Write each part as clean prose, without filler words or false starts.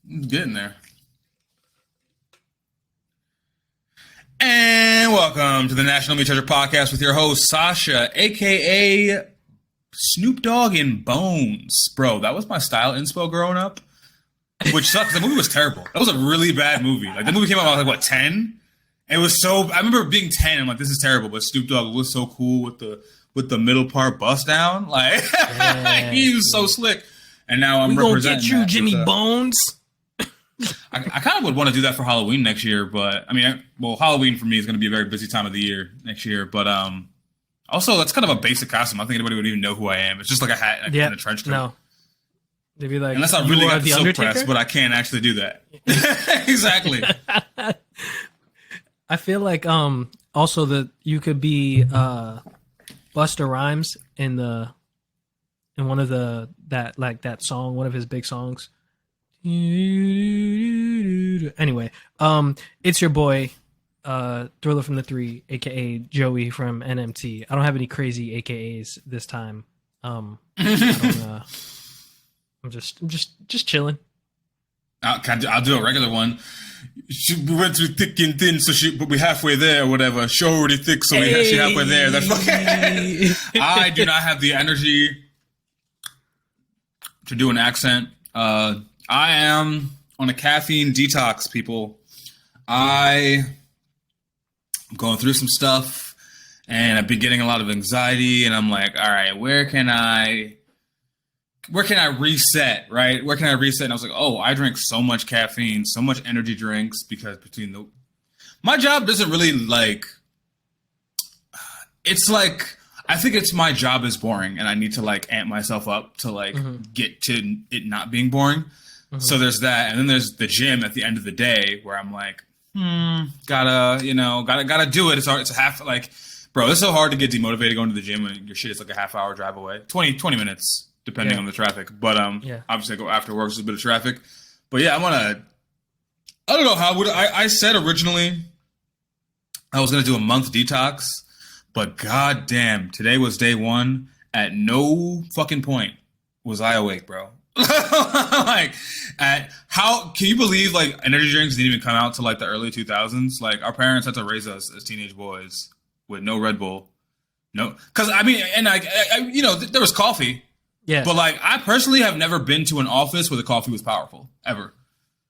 Getting there. And welcome to the National Meat Treasure Podcast with your host, Sasha, a.k.a. Snoop Dogg and Bones. Bro, that was my style inspo growing up, which sucks. The movie was terrible. That was a really bad movie. Like, the movie came out when I was like, what, 10? It was so... I remember being 10 and like, this is terrible, but Snoop Dogg was so cool with the middle part bust down. Like, yeah, he was so slick. And now I'm representing We gonna get you, Jimmy Bones. I kind of would want to do that for Halloween next year, but I mean, Halloween for me is going to be a very busy time of the year next year. But also that's kind of a basic costume. I don't think anybody would even know who I am. It's just like a hat and a trench coat. No, they'd be like, unless I really got the silk press, but I can't actually do that. Exactly. I feel like also that you could be Busta Rhymes in one of that song, one of his big songs. Anyway, it's your boy, Thriller from the Three, aka Joey from NMT. I don't have any crazy AKAs this time. I'm just chilling. I'll do a regular one. We went through thick and thin, but we halfway there or whatever. She already thick, so she halfway there. That's okay. I do not have the energy to do an accent. I am on a caffeine detox, people. I'm going through some stuff, and I've been getting a lot of anxiety, and I'm like, all right, where can I reset, right? Where can I reset? And I was like, oh, I drink so much caffeine, so much energy drinks, because my job doesn't really it's like, I think it's my job is boring, and I need to amp myself up to get to it not being boring. Mm-hmm. So there's that, and then there's the gym at the end of the day where I'm like, gotta do it. It's a half, bro, it's so hard to get demotivated going to the gym when your shit is like a half-hour drive away, 20 minutes depending on the traffic. But obviously I go after work, there's a bit of traffic. But yeah, I don't know how I said originally I was gonna do a month detox, but goddamn, today was day one. At no fucking point was I awake, bro. Can you believe energy drinks didn't even come out to the early 2000s? Our parents had to raise us as teenage boys with no Red Bull, because I mean, and there was coffee, yeah. But I personally have never been to an office where the coffee was powerful ever.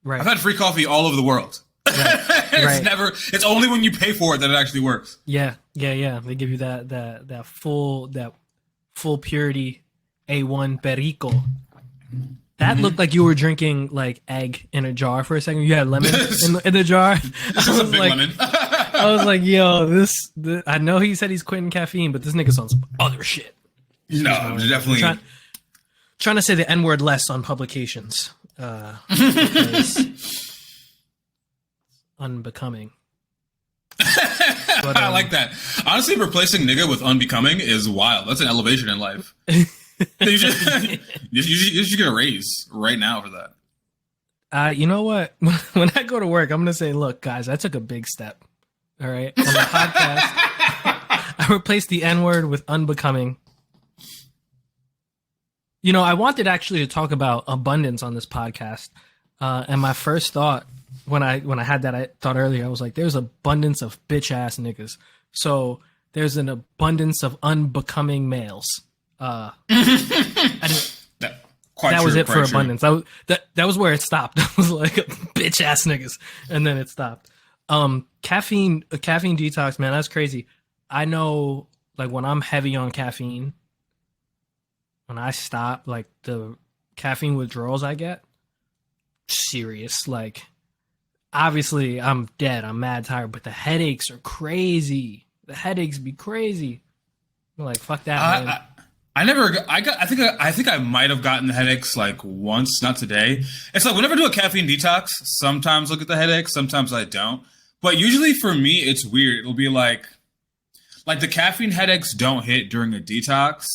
Right. I've had free coffee all over the world. Right. It's only when you pay for it that it actually works. Yeah. They give you that full purity A1 Perico. That looked like you were drinking egg in a jar for a second. You had lemon in the jar. This is a big lemon. I was like, yo, this. I know he said he's quitting caffeine, but this nigga's on some other shit. No, definitely. Trying to say the N-word less on publications. Because unbecoming. But, I like that. Honestly, replacing nigga with unbecoming is wild. That's an elevation in life. You should get a raise right now for that. You know what? When I go to work, I'm going to say, look, guys, I took a big step. All right. On the podcast, I replaced the N-word with unbecoming. I wanted actually to talk about abundance on this podcast. And my first thought when I had that thought earlier, I was like, there's abundance of bitch ass niggas. So there's an abundance of unbecoming males. That was it for abundance. That was where it stopped. I was like, bitch ass niggas, and then it stopped. Caffeine detox, man, that's crazy. I know, when I'm heavy on caffeine, when I stop, the caffeine withdrawals I get, serious. Obviously, I'm dead. I'm mad tired, but the headaches are crazy. The headaches be crazy. I'm fuck that, man. I think I might have gotten the headaches once, not today. It's whenever I do a caffeine detox, sometimes I'll get the headaches, sometimes I don't. But usually for me, it's weird. It'll be the caffeine headaches don't hit during a detox.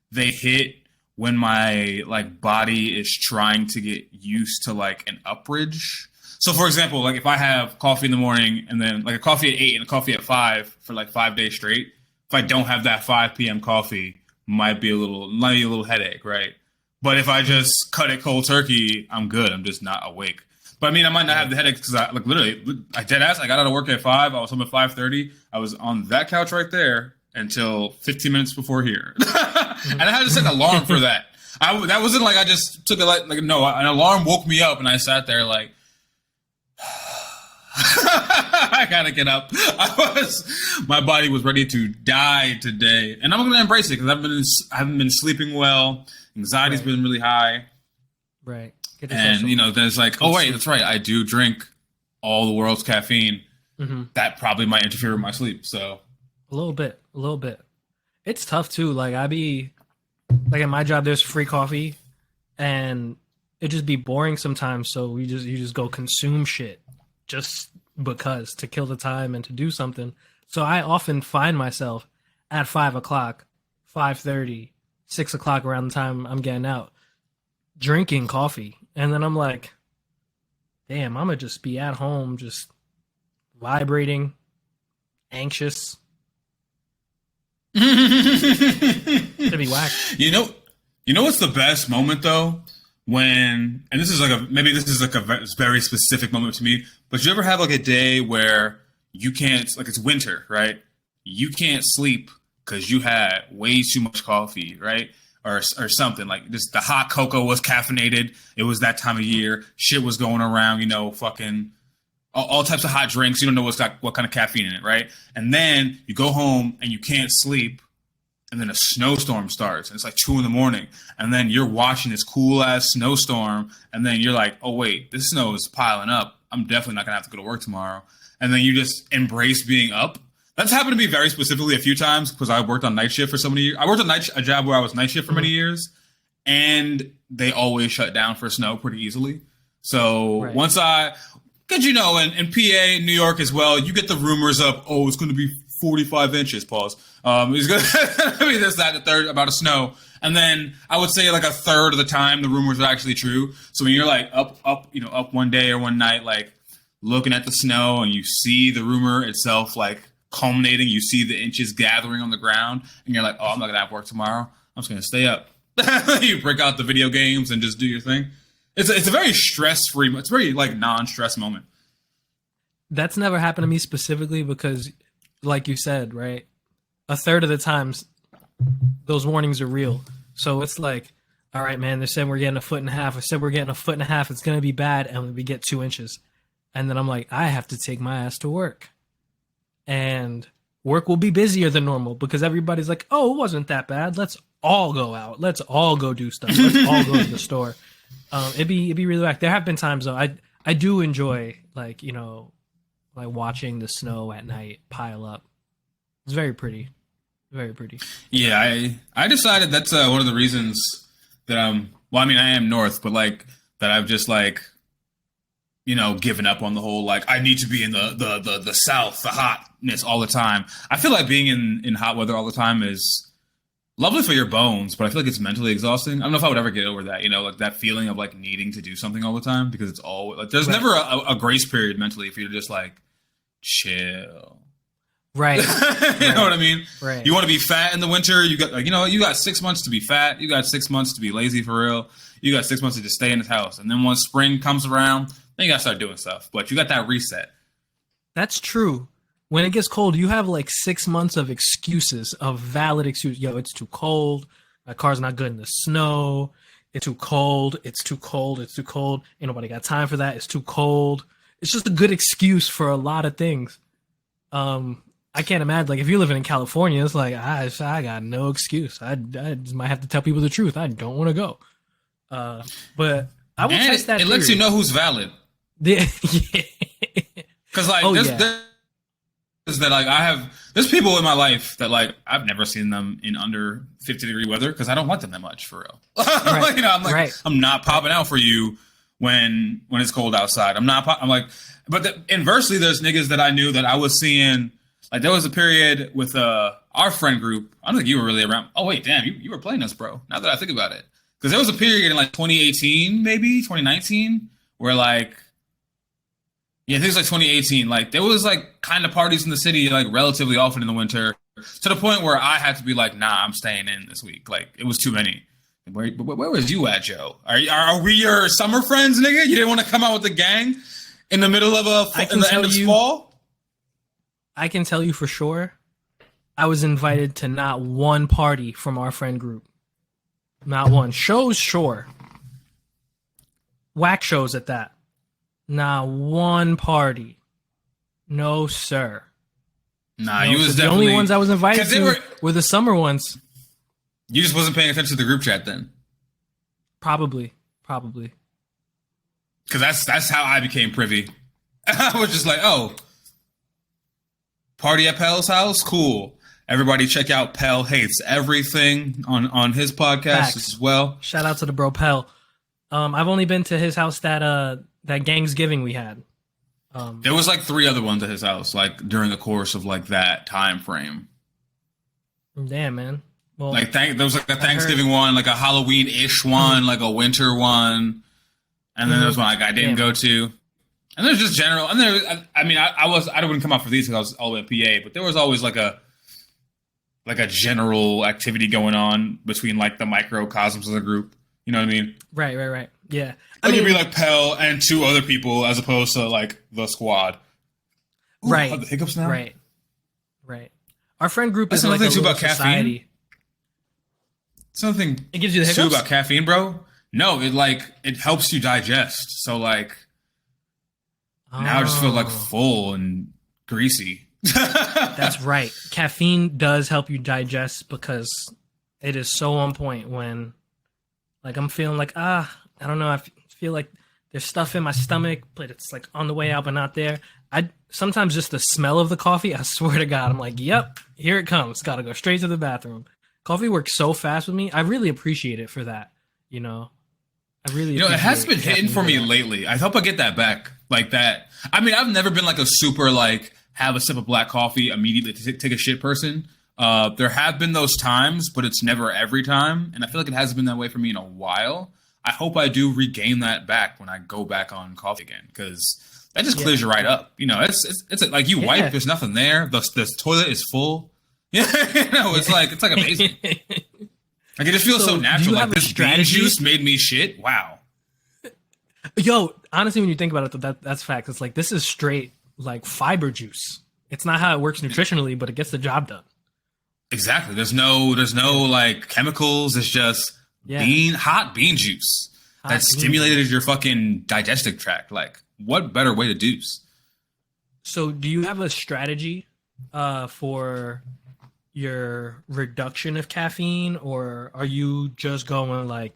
They hit when my body is trying to get used to an upridge. So for example, if I have coffee in the morning and then a coffee at 8 and a coffee at 5 for 5 days straight, if I don't have that 5 p.m. coffee, might be a little headache, right? But if I just cut it cold turkey, I'm good. I'm just not awake. But I mean, I might not have the headache because I like literally, I dead ass. I got out of work at 5. I was home at 5:30. I was on that couch right there until 15 minutes before here, and I had to set an alarm for that. That wasn't like I just took it like no, an alarm woke me up and I sat there like. I gotta get up. My body was ready to die today, and I'm gonna embrace it because I haven't been sleeping well. Anxiety's been really high, right? And then it's like, oh wait, that's right. I do drink all the world's caffeine. Mm-hmm. That probably might interfere with my sleep. So a little bit. It's tough too. Like I be like at my job, there's free coffee, and it just be boring sometimes. So you just go consume shit. Just because to kill the time and to do something. So I often find myself at 5 o'clock, 5:30, 6 o'clock around the time I'm getting out, drinking coffee. And then I'm like, damn, I'm going to just be at home, just vibrating, anxious. To be whack. You know what's the best moment though? And this is like a very specific moment to me, but you ever have like a day where you can't, like it's winter, right? You can't sleep because you had way too much coffee, right? Or something like this. The hot cocoa was caffeinated. It was that time of year. Shit was going around, fucking all types of hot drinks. You don't know what kind of caffeine in it, right? And then you go home and you can't sleep. And then a snowstorm starts, and it's like 2 a.m, and then you're watching this cool ass snowstorm, and then you're like, "Oh wait, this snow is piling up. I'm definitely not gonna have to go to work tomorrow." And then you just embrace being up. That's happened to me very specifically a few times because I worked on night shift for so many years. I worked on a job where I was night shift for many years, and they always shut down for snow pretty easily. So once because in PA, New York as well, you get the rumors of, oh, it's going to be 45 inches, pause. It's going to be this, that, the third about a snow. And then I would say like a third of the time the rumors are actually true. So when you're like up one day or one night, like looking at the snow and you see the rumor itself like culminating, you see the inches gathering on the ground and you're like, oh, I'm not going to have work tomorrow. I'm just going to stay up. You break out the video games and just do your thing. It's a very stress-free, it's a very like non-stress moment. That's never happened to me specifically because like you said, right? A third of the times those warnings are real. So it's like, all right, man, they said we're getting 1.5 feet. I said we're getting 1.5 feet. It's going to be bad. And we get 2 inches. And then I'm like, I have to take my ass to work. And work will be busier than normal because everybody's like, oh, it wasn't that bad. Let's all go out. Let's all go do stuff. Let's all go to the store. It'd be really whack. There have been times though, I do enjoy like watching the snow at night pile up. It's very pretty. Very pretty. Yeah, I decided that's one of the reasons that I am North, but like that I've just like, given up on the whole, like I need to be in the South, the hotness all the time. I feel like being in hot weather all the time is lovely for your bones, but I feel like it's mentally exhausting. I don't know if I would ever get over that, like that feeling of like needing to do something all the time because it's all like, there's never a grace period mentally if you're just like, chill. Right. You know what I mean? Right. You want to be fat in the winter. You got like, you got 6 months to be fat. You got 6 months to be lazy for real. You got 6 months to just stay in this house. And then once spring comes around, then you got to start doing stuff. But you got that reset. That's true. When it gets cold, you have like 6 months of excuses, of valid excuses. Yo, it's too cold. My car's not good in the snow. It's too cold. It's too cold. It's too cold. Ain't nobody got time for that. It's too cold. It's just a good excuse for a lot of things. I can't imagine, like, if you're living in California, it's like, I got no excuse. I just might have to tell people the truth. I don't want to go. But I will test that. It lets you know who's valid. Yeah. Because, like, there's that, like, there's people in my life that, like, I've never seen them in under 50-degree weather because I don't want them that much, for real. Right. I'm not popping out for you when it's cold outside. I'm like, but inversely, there's niggas that I knew that I was seeing. Like, there was a period with our friend group. I don't think you were really around. Oh, wait, damn, you were playing us, bro. Now that I think about it. Because there was a period in, like, 2018, maybe, 2019, where, like, yeah, I think it was, like, 2018. Like, there was, like, kind of parties in the city, like, relatively often in the winter, to the point where I had to be like, nah, I'm staying in this week. Like, it was too many. Where was you at, Joe? Are we your summer friends, nigga? You didn't want to come out with the gang in the middle of in the end of fall? I can tell you for sure, I was invited to not one party from our friend group. Not one. Shows, sure. Whack shows at that. Not one party. No, sir. Nah, no, you was the definitely... only ones I was invited to were the summer ones. You just wasn't paying attention to the group chat then? Probably. Because that's how I became privy. I was just like, oh, party at Pel's house? Cool. Everybody check out Pel Hates Everything on his podcast as well. Shout out to the bro Pel. I've only been to his house that Gangsgiving we had. There was like 3 other ones at his house, like during the course of like that time frame. Damn, man. Well, like there was like a Thanksgiving one, like a Halloween-ish one, like a winter one, and then there was one like I didn't go to. And there's just general, and I wouldn't come out for these because I was all the way at PA, but there was always like a general activity going on between like the microcosms of the group. You know what I mean? Right. Yeah. It'd be like Pel and 2 other people as opposed to like the squad. Ooh, right. Have the hiccups now? Right. Our friend group is like a little about society. Caffeine. Something it gives you the hiccups? Too about caffeine, bro. No, it helps you digest. So like now I just feel like full and greasy. That's right. Caffeine does help you digest because it is so on point when like I'm feeling like I don't know, I feel like there's stuff in my stomach, but it's like on the way out but not there. I sometimes just the smell of the coffee, I swear to God, I'm like, yep, here it comes. Gotta go straight to the bathroom. Coffee works so fast with me. I really appreciate it for that. You know, it has been hitting for me lately. I hope I get that back like that. I mean, I've never been like a super like have a sip of black coffee immediately to take a shit person. There have been those times, but it's never every time, and I feel like it hasn't been that way for me in a while. I hope I do regain that back when I go back on coffee again, because that just clears you right up. You know, it's like you wipe, there's nothing there. The toilet is full. Yeah, it's like amazing. Like it just feels so natural. Like this bean juice made me shit. Wow. Yo, honestly, when you think about it, that's fact. It's like this is straight like fiber juice. It's not how it works nutritionally, but it gets the job done. Exactly. There's no like chemicals. It's just hot bean juice that stimulated your fucking digestive tract. Like, what better way to deuce? So, do you have a strategy for your reduction of caffeine, or are you just going like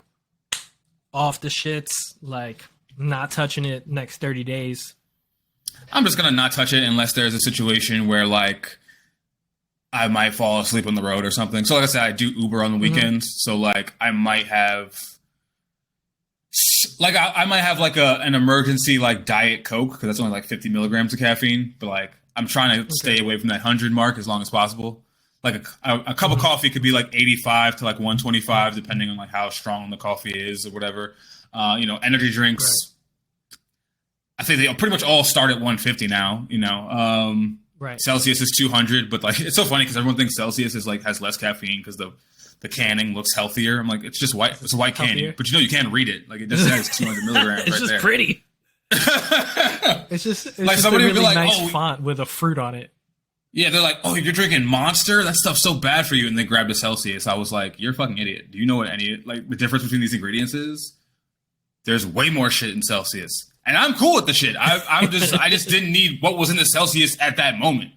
off the shits, like not touching it next 30 days? I'm just gonna not touch it unless there's a situation where like I might fall asleep on the road or something. So like I said, I do Uber on the weekends. So like I might have like I might have like an emergency like Diet Coke, because that's only like 50 milligrams of caffeine, but like I'm trying to stay away from that 100 mark as long as possible. Like a cup of coffee could be like 85 to like 125 depending on like how strong the coffee is or whatever. Energy drinks, I think they pretty much all start at 150 now, Right. Celsius is 200, but like it's so funny because everyone thinks Celsius is like has less caffeine because the canning looks healthier. I'm like, it's just white. It's a white canning, but you can't read it. Like it just says 200 milligrams. It's just there. Pretty. It's just like just somebody a really would be like, nice font with a fruit on it. Yeah, they're like, oh, you're drinking Monster? That stuff's so bad for you. And they grabbed a Celsius. I was like, you're a fucking idiot. Do you know what the difference between these ingredients is? There's way more shit in Celsius. And I'm cool with the shit. I just didn't need what was in the Celsius at that moment.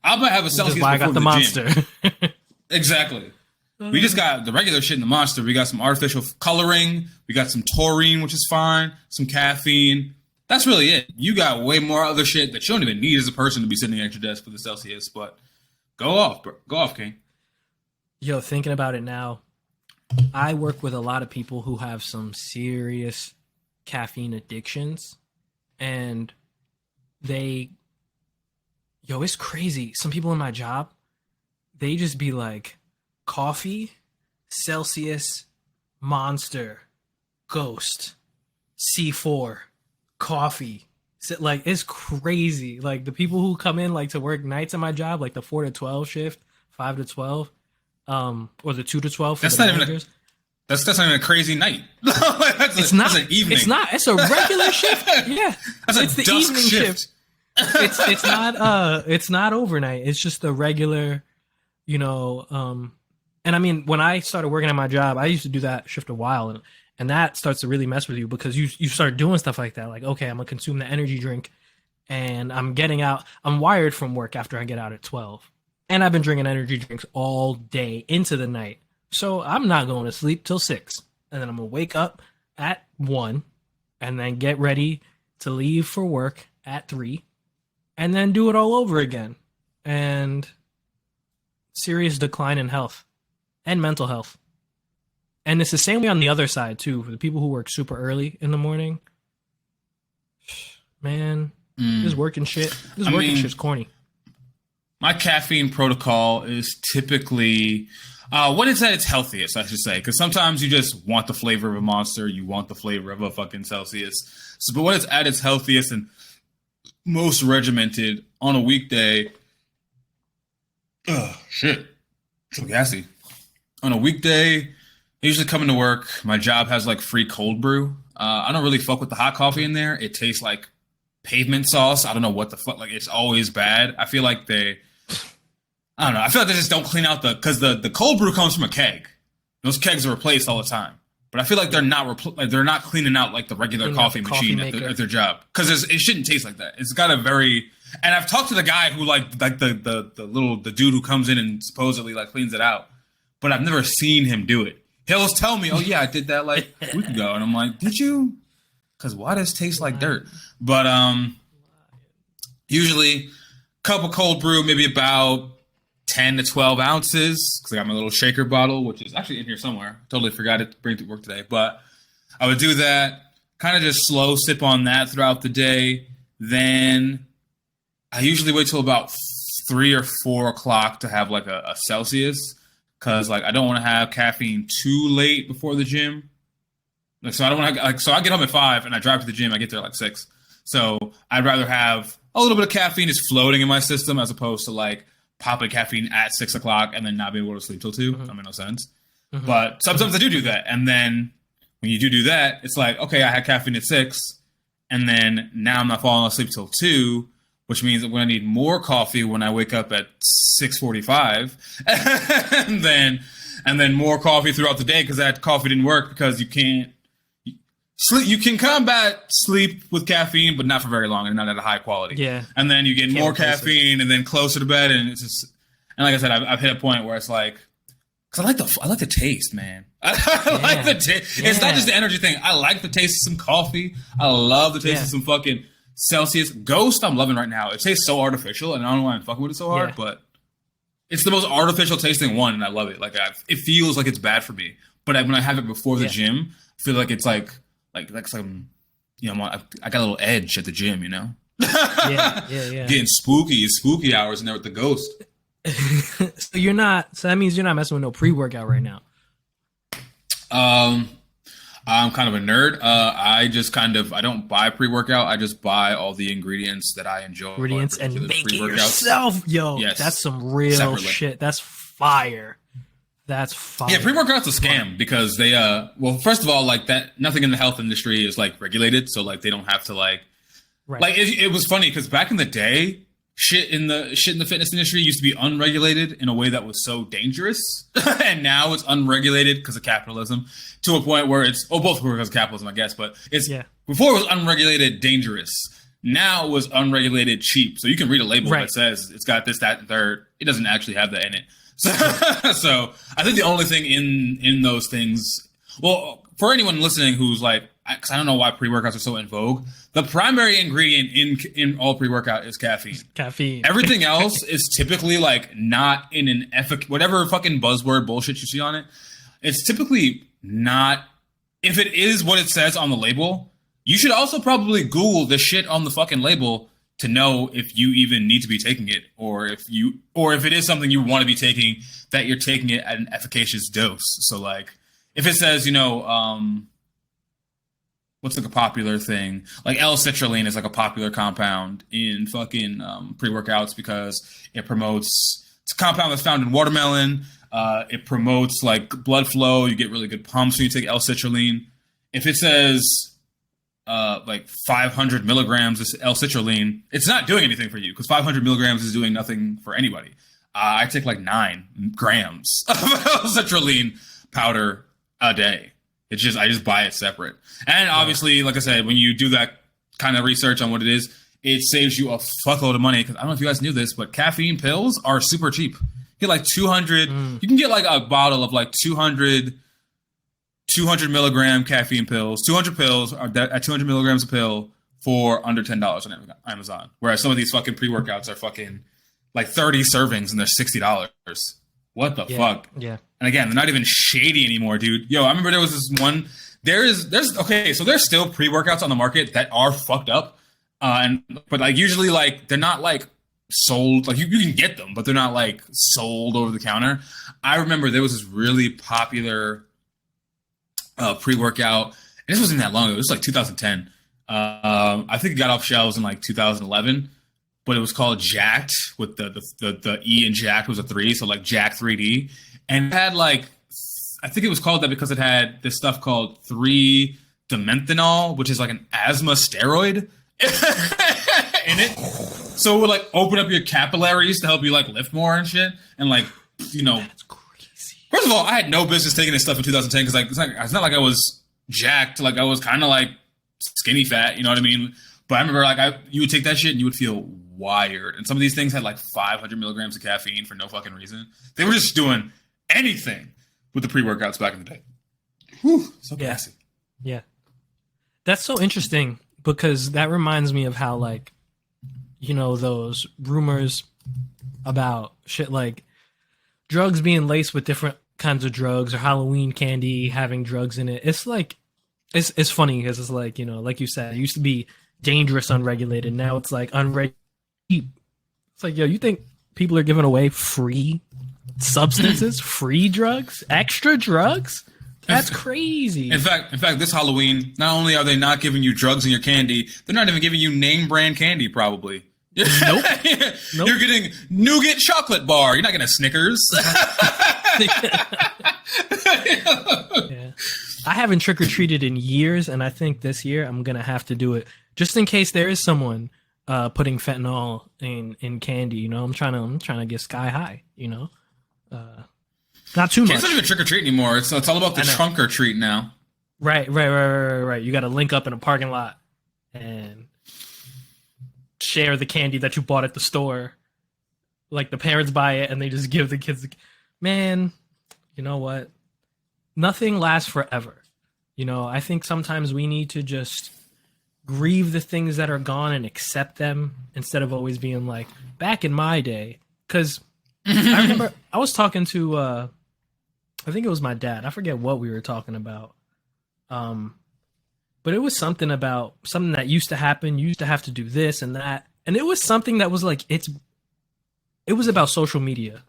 I might have a Celsius why before I got the Monster. Exactly. We just got the regular shit in the Monster. We got some artificial coloring. We got some taurine, which is fine. Some caffeine. That's really it. You got way more other shit that you don't even need as a person to be sitting at your desk for the Celsius. But go off, bro. Go off, King. Yo, thinking about it now, I work with a lot of people who have some serious caffeine addictions, and it's crazy. Some people in my job, they just be like, coffee, Celsius, Monster, Ghost, C4, coffee. Like, it's crazy. Like, the people who come in like to work nights at my job, like the 4 to 12 shift, 5 to 12, or the 2 to 12 for the managers. That's not even a crazy night. It's not. That's an evening. It's not. It's a regular shift. Yeah, it's the evening shift. It's not. It's not overnight. It's just a regular. You know. And I mean, when I started working at my job, I used to do that shift a while, and that starts to really mess with you because you start doing stuff like that. Like, okay, I'm gonna consume the energy drink, and I'm getting out. I'm wired from work after I get out at 12, and I've been drinking energy drinks all day into the night. So I'm not going to sleep till 6, and then I'm gonna wake up at 1, and then get ready to leave for work at 3, and then do it all over again. And serious decline in health and mental health. And it's the same way on the other side too, for the people who work super early in the morning. Man, this working shit. This working shit's corny. My caffeine protocol is typically when it's at its healthiest, I should say, because sometimes you just want the flavor of a Monster, you want the flavor of a fucking Celsius. So, but when it's at its healthiest and most regimented on a weekday, shit, so gassy. On a weekday, I usually come into work. My job has like free cold brew. I don't really fuck with the hot coffee in there. It tastes like pavement sauce. I don't know what the fuck. Like, it's always bad. I feel like I don't know. I feel like they just don't clean out because the cold brew comes from a keg. Those kegs are replaced all the time. But I feel like they're not cleaning out like the regular coffee machine at their job, because it shouldn't taste like that. It's got a very, and I've talked to the guy who like the dude who comes in and supposedly like cleans it out, but I've never seen him do it. He'll just tell me, "Oh yeah, I did that like a week ago," and I'm like, "Did you?" Because why does it taste like dirt? But usually cup of cold brew, maybe about 10 to 12 ounces, because I got my little shaker bottle, which is actually in here somewhere. Totally forgot it to bring to work today. But I would do that, kind of just slow sip on that throughout the day. Then I usually wait till about 3 or 4 o'clock to have like a Celsius, because like I don't want to have caffeine too late before the gym. Like, so I don't want to so I get home at 5 and I drive to the gym. I get there like 6. So I'd rather have a little bit of caffeine just floating in my system as opposed to like popping caffeine at 6 o'clock and then not being able to sleep till 2. That makes no sense. But sometimes I do that. And then when you do that, it's like, okay, I had caffeine at 6, and then now I'm not falling asleep till 2, which means I'm going to need more coffee when I wake up at 6:45, and then more coffee throughout the day because that coffee didn't work, because you can't sleep. You can combat sleep with caffeine, but not for very long and not at a high quality. Yeah. And then you get more caffeine and then closer to bed, and it's just, and like I said, I've hit a point where it's like, because I like the taste, man. I like the taste. Yeah. It's not just the energy thing. I like the taste of some coffee. I love the taste of some fucking Celsius. Ghost, I'm loving right now. It tastes so artificial, and I don't know why I'm fucking with it so hard, but it's the most artificial tasting one, and I love it. Like, it feels like it's bad for me, but when I have it before the gym, I feel like it's like some, you know, I got a little edge at the gym, you know. Yeah. Getting spooky hours in there with the Ghost. So that means you're not messing with no pre-workout right now. I'm kind of a nerd. I don't buy pre-workout. I just buy all the ingredients that I enjoy. Ingredients and make it yourself. Yo, that's some real shit. That's fire. That's fire. Yeah, pre-workout's a scam because they, well, first of all, like that, nothing in the health industry is like regulated. So like they don't have to like it was funny because back in the day, shit in the fitness industry used to be unregulated in a way that was so dangerous. And now it's unregulated because of capitalism, to a point where it's, both because of capitalism, I guess, but it's, before it was unregulated dangerous. Now it was unregulated cheap. So you can read a label that says it's got this, that, and third. It doesn't actually have that in it. So I think the only thing in those things, well, for anyone listening who's like, because I don't know why pre-workouts are so in vogue, the primary ingredient in all pre-workout is caffeine. Caffeine. Everything else is typically like not in an whatever fucking buzzword bullshit you see on it. It's typically not. If it is what it says on the label, you should also probably Google the shit on the fucking label to know if you even need to be taking it, or if it is something you want to be taking, that you're taking it at an efficacious dose. So like, if it says, you know, what's like a popular thing? Like L-citrulline is like a popular compound in fucking pre-workouts because it promotes, it's a compound that's found in watermelon. It promotes like blood flow. You get really good pumps when you take L-citrulline. If it says like 500 milligrams of L-citrulline, it's not doing anything for you because 500 milligrams is doing nothing for anybody. I take like 9 grams of L-citrulline powder a day. I just buy it separate. And obviously, like I said, when you do that kind of research on what it is, it saves you a fuckload of money. Because I don't know if you guys knew this, but caffeine pills are super cheap. You get like 200. You can get like a bottle of like 200 milligram caffeine pills. 200 pills at 200 milligrams a pill for under $10 on Amazon. Whereas some of these fucking pre-workouts are fucking like 30 servings and they're $60. What the fuck? Yeah. And again, they're not even shady anymore, dude. Yo, I remember there was this one. There's okay, so there's still pre-workouts on the market that are fucked up. But like usually like they're not like sold, like you can get them, but they're not like sold over the counter. I remember there was this really popular pre-workout, and this wasn't that long ago. It was like 2010. I think it got off shelves in like 2011, but it was called Jacked with the E in Jacked was a 3, so like Jack 3D, and it had like, I think it was called that because it had this stuff called 3-dimensional, which is like an asthma steroid in it. So it would like open up your capillaries to help you like lift more and shit. And like, you know, that's crazy. First of all, I had no business taking this stuff in 2010 because like it's not like I was jacked. Like I was kind of like skinny fat, you know what I mean? But I remember like you would take that shit and you would feel wired. And some of these things had like 500 milligrams of caffeine for no fucking reason. They were just doing anything with the pre-workouts back in the day. Whew, so gassy. Yeah. That's so interesting because that reminds me of how, like, you know, those rumors about shit like drugs being laced with different kinds of drugs or Halloween candy having drugs in it. It's like, it's funny because it's like, you know, like you said, it used to be dangerous, unregulated. Now it's like unregulated. It's like, yo, you think people are giving away free substances, free drugs, extra drugs? That's crazy. In fact, this Halloween, not only are they not giving you drugs in your candy, they're not even giving you name brand candy, probably. Nope. You're getting nougat chocolate bar. You're not getting a Snickers. Yeah. I haven't trick-or-treated in years, and I think this year I'm going to have to do it just in case there is someone putting fentanyl in candy. You know, I'm trying to get sky high, you know. Not too much. It's not even trick or treat anymore. It's all about the trunk or treat now. Right. You got to link up in a parking lot and share the candy that you bought at the store. Like the parents buy it and they just give the kids. Man, you know what? Nothing lasts forever. You know, I think sometimes we need to just grieve the things that are gone and accept them instead of always being like, back in my day. Because I remember I was talking to, I think it was my dad. I forget what we were talking about. But it was something that used to happen. You used to have to do this and that. And it was something that was like, it was about social media,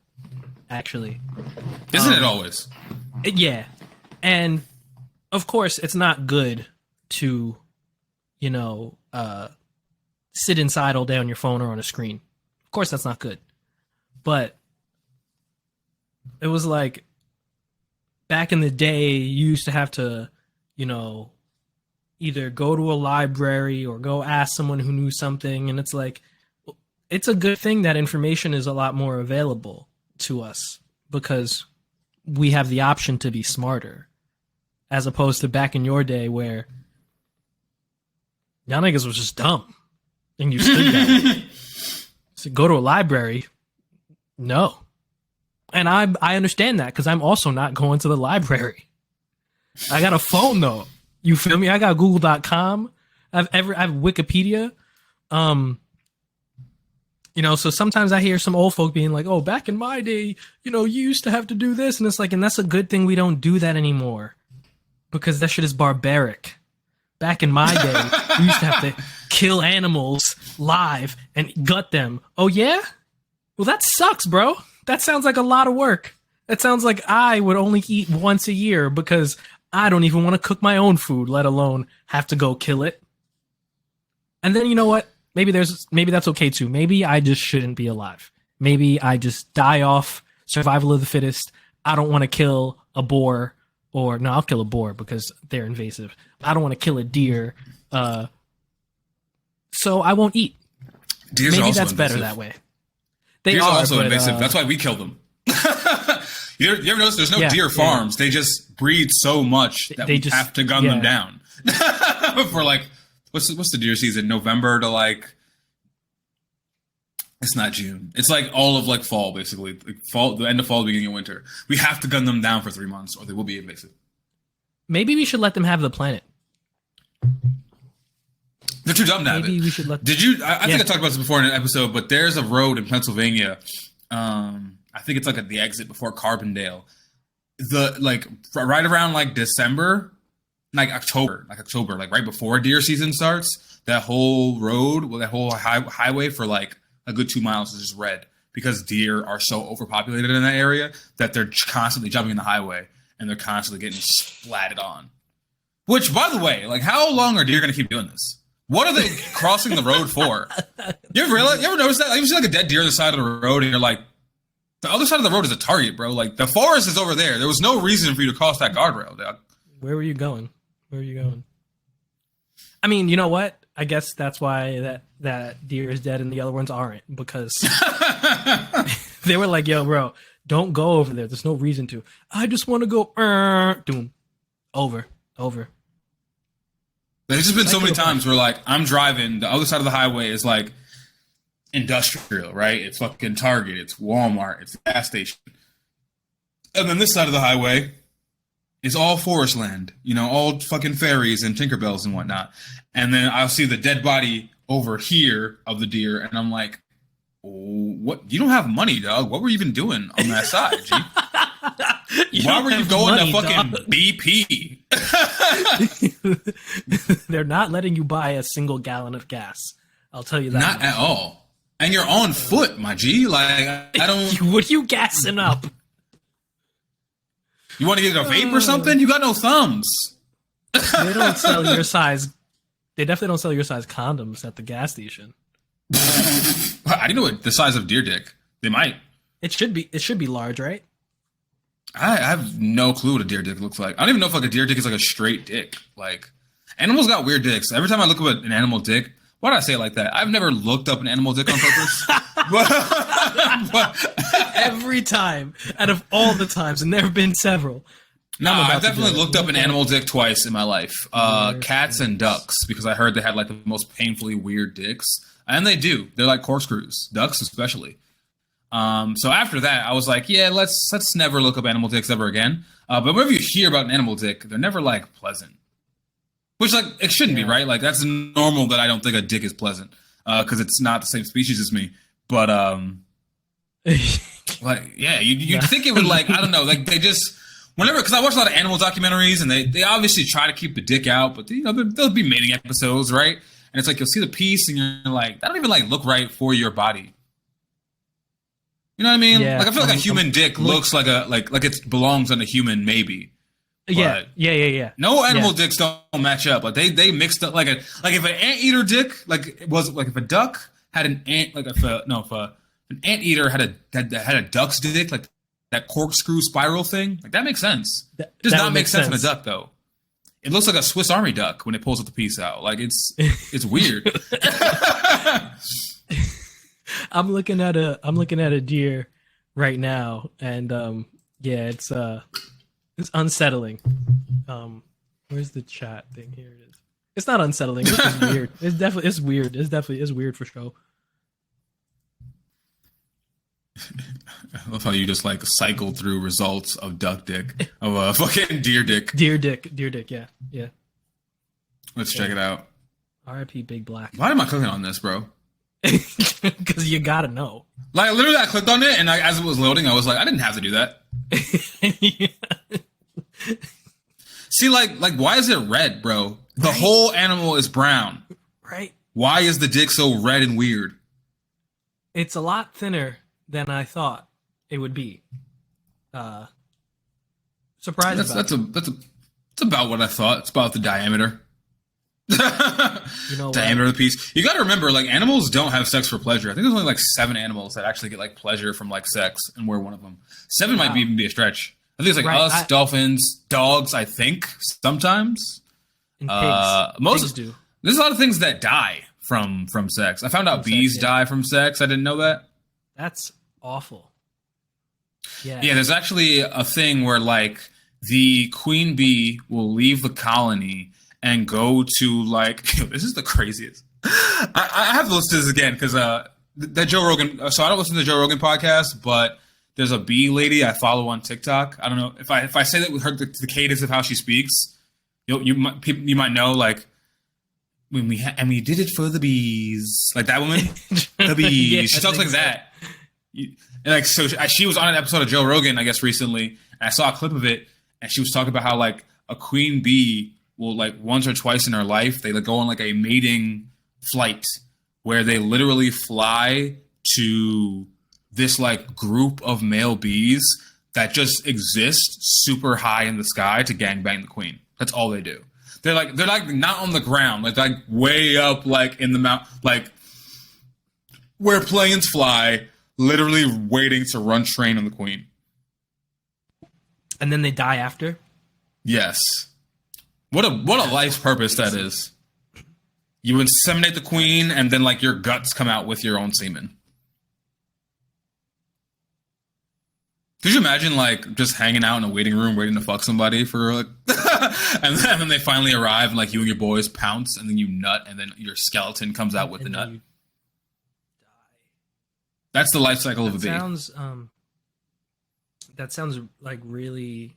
actually. Isn't it always? Yeah. And of course, it's not good to, you know, sit inside all day on your phone or on a screen. Of course, that's not good. But it was like back in the day, you used to have to, you know, either go to a library or go ask someone who knew something. And it's like, it's a good thing that information is a lot more available to us because we have the option to be smarter as opposed to back in your day where y'all niggas was just dumb and you stood there. So go to a library. No. And I understand that because I'm also not going to the library. I got a phone though. You feel me? I got Google.com. I have Wikipedia. You know, so sometimes I hear some old folk being like, oh, back in my day, you know, you used to have to do this. And it's like, and that's a good thing we don't do that anymore because that shit is barbaric. Back in my day, we used to have to kill animals live and gut them. Oh, yeah? Well, that sucks, bro. That sounds like a lot of work. It sounds like I would only eat once a year because I don't even want to cook my own food, let alone have to go kill it. And then you know what? Maybe that's okay too. Maybe I just shouldn't be alive. Maybe I just die off, survival of the fittest. I don't want to kill a boar, or no, I'll kill a boar because they're invasive. I don't want to kill a deer, so I won't eat. Deers Maybe are also that's invasive. better that way. They Deers are also but, invasive. That's why we kill them. You ever notice there's no deer farms? They just breed so much that we have to gun them down. For like, what's the deer season? November to like, it's not June. It's like all of like fall, basically. Like fall, the end of fall, beginning of winter. We have to gun them down for 3 months, or they will be invasive. Maybe we should let them have the planet. They're too dumb to have it. Maybe we should let. Did you? I think I talked about this before in an episode, but there's a road in Pennsylvania. I think it's like at the exit before Carbondale. Right around like December, like October, like right before deer season starts. That whole road, that whole highway for like a good 2 miles is just red because deer are so overpopulated in that area that they're constantly jumping in the highway and they're constantly getting splatted on. Which, by the way, like how long are deer going to keep doing this? What are they crossing the road for? You ever notice that? Like, you see like a dead deer on the side of the road and you're like, the other side of the road is a target, bro. Like the forest is over there. There was no reason for you to cross that guardrail, dog. Where were you going? I mean, you know what? I guess that's why that deer is dead and the other ones aren't, because they were like, yo, bro, don't go over there. There's no reason to. I just want to go, doom. Over. There's just been so many times where like I'm driving, the other side of the highway is like industrial, right? It's fucking Target, it's Walmart, it's a gas station. And then this side of the highway is all forest land, you know, all fucking ferries and Tinkerbells and whatnot. And then I'll see the dead body over here of the deer, and I'm like, oh, what? You don't have money, dog. What were you even doing on that side, G? Why were you going to fucking dog. BP? They're not letting you buy a single gallon of gas. I'll tell you that. Not at all. And you're on foot, my G. Like, I don't... What are you gassing up? You want to get a vape or something? You got no thumbs. They don't sell your size. They definitely don't sell your size condoms at the gas station. I didn't know the size of deer dick. They might. It should be large, right? I have no clue what a deer dick looks like. I don't even know if like a deer dick is like a straight dick. Like, animals got weird dicks. Every time I look at an animal dick, why did I say it like that? I've never looked up an animal dick on purpose. Every time, out of all the times, and there have been several. No, I've definitely looked up an animal dick twice in my life. Cats and ducks, because I heard they had like the most painfully weird dicks. And they do. They're like corkscrews. Ducks especially. So after that, I was like, yeah, let's never look up animal dicks ever again. But whenever you hear about an animal dick, they're never like pleasant. Which like it shouldn't be, right? Like that's normal that I don't think a dick is pleasant. Because it's not the same species as me. But like yeah, you'd think it would like, I don't know, like they just whenever, because I watch a lot of animal documentaries and they obviously try to keep the dick out, but you know, there'll be mating episodes, right? And it's like you'll see the piece and you're like, that don't even like look right for your body. You know what I mean? Yeah, like I feel like a human dick looks like a like it belongs on a human, maybe. Yeah. No animal dicks don't match up. Like they mixed up like if an anteater dick if a duck had an ant if an anteater had a duck's dick, like that corkscrew spiral thing, like that makes sense. It does not make sense in a duck though. It looks like a Swiss Army duck when it pulls the piece out. Like it's weird. I'm looking at a deer right now, and it's unsettling. Where's the chat thing? Here it is. It's not unsettling. It's just weird. It's weird. It's definitely weird for sure. I love how you just like cycle through results of duck dick, of a fucking deer dick. Deer dick, yeah. Let's check it out. R.I.P. Big Black. Why am I clicking on this, bro? Because you gotta know. Like literally, I clicked on it, and as it was loading, I was like, I didn't have to do that. See, like why is it red, bro? The whole animal is brown. Right. Why is the dick so red and weird? It's a lot thinner than I thought it would be. Surprised. That's about what I thought. It's about the diameter. You know, diameter of the piece. You got to remember, like, animals don't have sex for pleasure. I think there's only like 7 animals that actually get like pleasure from like sex, and we're one of them. 7 might even be a stretch. I think it's like us, dolphins, dogs. I think sometimes. And pigs do. There's a lot of things that die from sex. I found out bees die from sex. I didn't know that. That's awful. Yeah. Yeah, there's actually a thing where like the queen bee will leave the colony and go to like this is the craziest. I have to listen to this again because that Joe Rogan. So I don't listen to the Joe Rogan podcast, but there's a bee lady I follow on TikTok. I don't know if I say that with her the cadence of how she speaks, you might know like when we did it for the bees, like that woman, the bees. Yeah, she talks like that. Like so, she was on an episode of Joe Rogan, I guess recently, and I saw a clip of it, and she was talking about how like a queen bee will like once or twice in her life they like go on like a mating flight where they literally fly to this like group of male bees that just exist super high in the sky to gangbang the queen. That's all they do. They're like not on the ground, like way up, like in the mount, like where planes fly, literally waiting to run train on the queen. And then they die after. Yes. What a life's purpose that is. You inseminate the queen, and then like your guts come out with your own semen. Could you imagine like just hanging out in a waiting room waiting to fuck somebody for like and then they finally arrive and like you and your boys pounce and then you nut and then your skeleton comes out with the nut. That's the life cycle of a bee. That sounds like really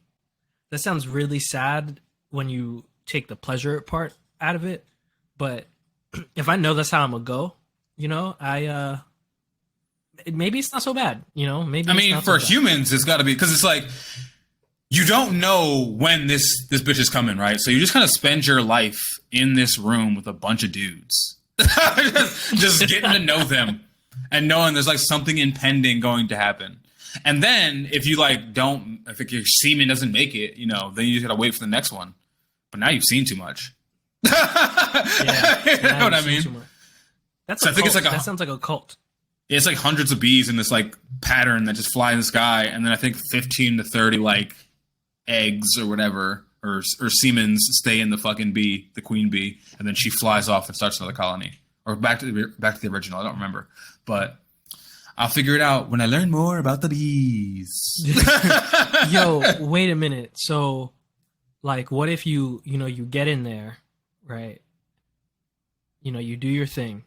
sad when you take the pleasure part out of it. But if I know that's how I'm gonna go, you know, maybe it's not so bad, you know. Maybe I mean, for humans, it's got to be because it's like you don't know when this bitch is coming, right? So you just kind of spend your life in this room with a bunch of dudes, just getting to know them and knowing there's like something impending going to happen. And then if you like if your semen doesn't make it, you know, then you just gotta wait for the next one. But now you've seen too much. Yeah, you know what I mean? That's so I think it's like that sounds like a cult. It's like hundreds of bees in this like pattern that just fly in the sky, and then I think 15 to 30 like eggs or whatever or semens stay in the fucking bee, the queen bee, and then she flies off and starts another colony or back to the original. I don't remember, but I'll figure it out when I learn more about the bees. Yo, wait a minute. So, like, what if you get in there, right? You know, you do your thing.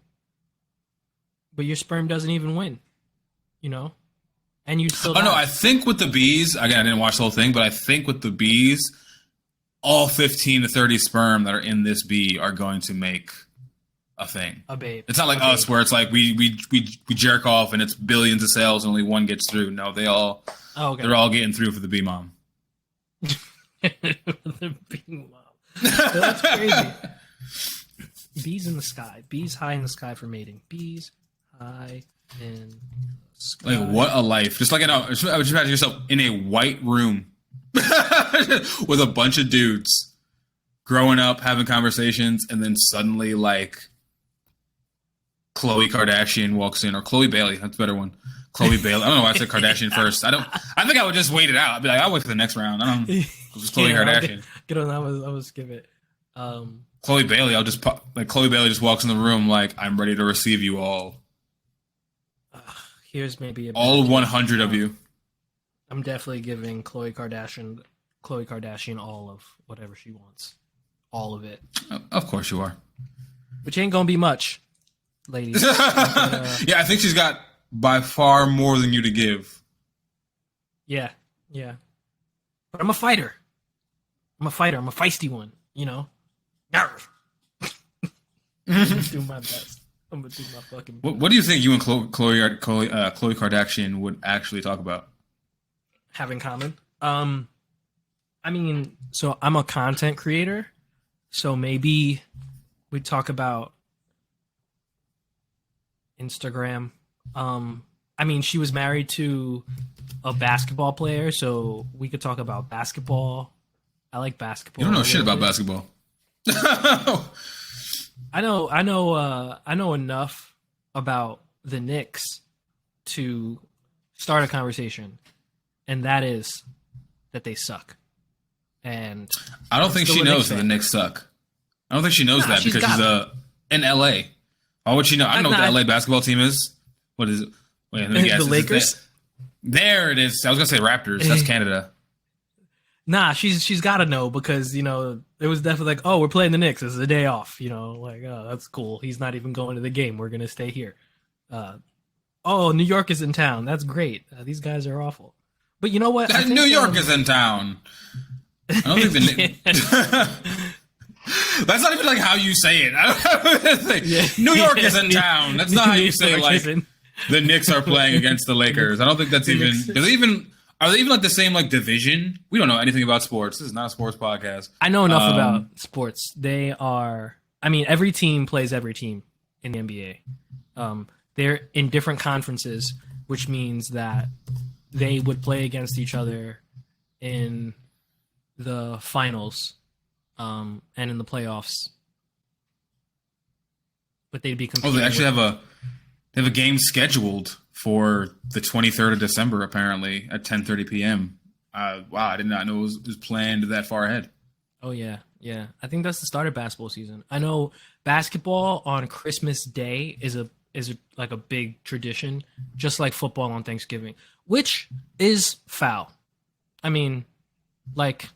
But your sperm doesn't even win, you know? And you still... Oh, no, I think with the bees... Again, I didn't watch the whole thing, but I think with the bees, all 15 to 30 sperm that are in this bee are going to make a thing. A babe. It's not like us where it's like we jerk off and it's billions of cells and only one gets through. No, they're all getting through for the bee mom. The bee mom. So that's crazy. Bees in the sky. Bees high in the sky for mating. Bees... high in the sky. Like what a life! Just like just imagine yourself in a white room with a bunch of dudes growing up, having conversations, and then suddenly like Khloe Kardashian walks in, or Chloe Bailey. That's a better one. Chloe Bailey. I don't know why I said Kardashian first. I think I would just wait it out. I'd be like, I'll wait for the next round. I don't. Just Khloe Kardashian. Get on that. I would skip it. Chloe Bailey. Chloe Bailey just walks in the room like I'm ready to receive you all. Here's maybe all 100 of you. I'm definitely giving Khloe Kardashian all of whatever she wants. All of it. Of course you are. Which ain't gonna be much, ladies. Yeah, I think she's got by far more than you to give. Yeah. But I'm a fighter. I'm a feisty one, you know? I'm gonna do my best. I'm gonna do my fucking best. What do you think you and Khloe Kardashian would actually talk about? Have in common? I mean, so I'm a content creator, so maybe we talk about Instagram. I mean, she was married to a basketball player, so we could talk about basketball. I like basketball. You don't know shit about basketball. I know enough about the Knicks to start a conversation, and that is that they suck. And I don't think she knows that the Knicks suck. I don't think she knows that because she's in LA. Why would she know? I don't know what the LA basketball team is. What is it? Wait, let me guess. The Lakers? There it is. I was gonna say Raptors. That's Canada. Nah, she's got to know because it was definitely like, oh, we're playing the Knicks. This is a day off. Like, oh, that's cool. He's not even going to the game. We're gonna stay here. Oh, New York is in town. That's great. These guys are awful. But you know what? New York is in town. I don't think the Knicks. That's not even like how you say it. New York is in town. That's not how you say like the Knicks are playing against the Lakers. I don't think that's even. Are they even like the same like division? We don't know anything about sports. This is not a sports podcast. I know enough about sports. They are. I mean, every team plays every team in the NBA. They're in different conferences, which means that they would play against each other in the finals and in the playoffs. But they'd be competing. Oh, they actually have a game scheduled for the 23rd of December, apparently, at 10:30 p.m. Wow, I did not know it was planned that far ahead. Oh, yeah. Yeah. I think that's the start of basketball season. I know basketball on Christmas Day is like a big tradition, just like football on Thanksgiving, which is foul. I mean, like,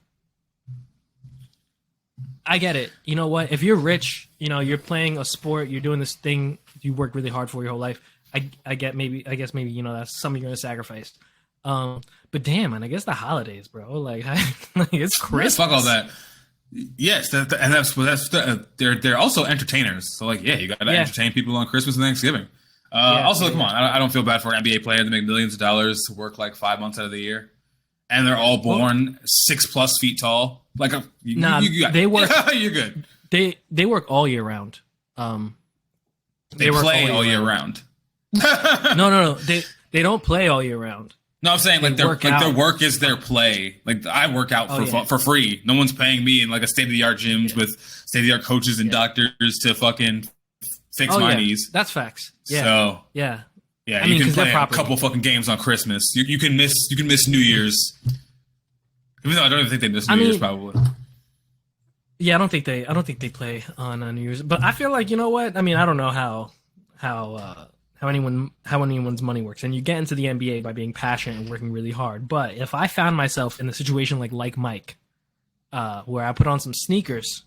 I get it. You know what? If you're rich, you're playing a sport, you're doing this thing you worked really hard for your whole life. I guess maybe that's something you're gonna sacrifice. But damn, man, I guess the holidays, bro. Like it's Christmas. Fuck all that. Yes, they're also entertainers. So like, yeah, you gotta entertain people on Christmas and Thanksgiving. Come on, I don't feel bad for an NBA player that make millions of dollars to work like 5 months out of the year, and they're all born 6+ feet tall. Like, they work. You're good. They work all year round. They play all year round. No. They don't play all year round. No, I'm saying their work is their play. Like I work out for free. No one's paying me in like a state of the art gyms with state of the art coaches and doctors to fucking fix my knees. That's facts. Yeah. So yeah. I mean, you can play a couple fucking games on Christmas. You can miss New Year's. Even though I don't even think they miss New Year's probably. Yeah, I don't think they play on New Year's. But I feel like, you know what? I mean, I don't know how anyone's money works, and you get into the NBA by being passionate and working really hard. But if I found myself in a situation like Mike, where I put on some sneakers,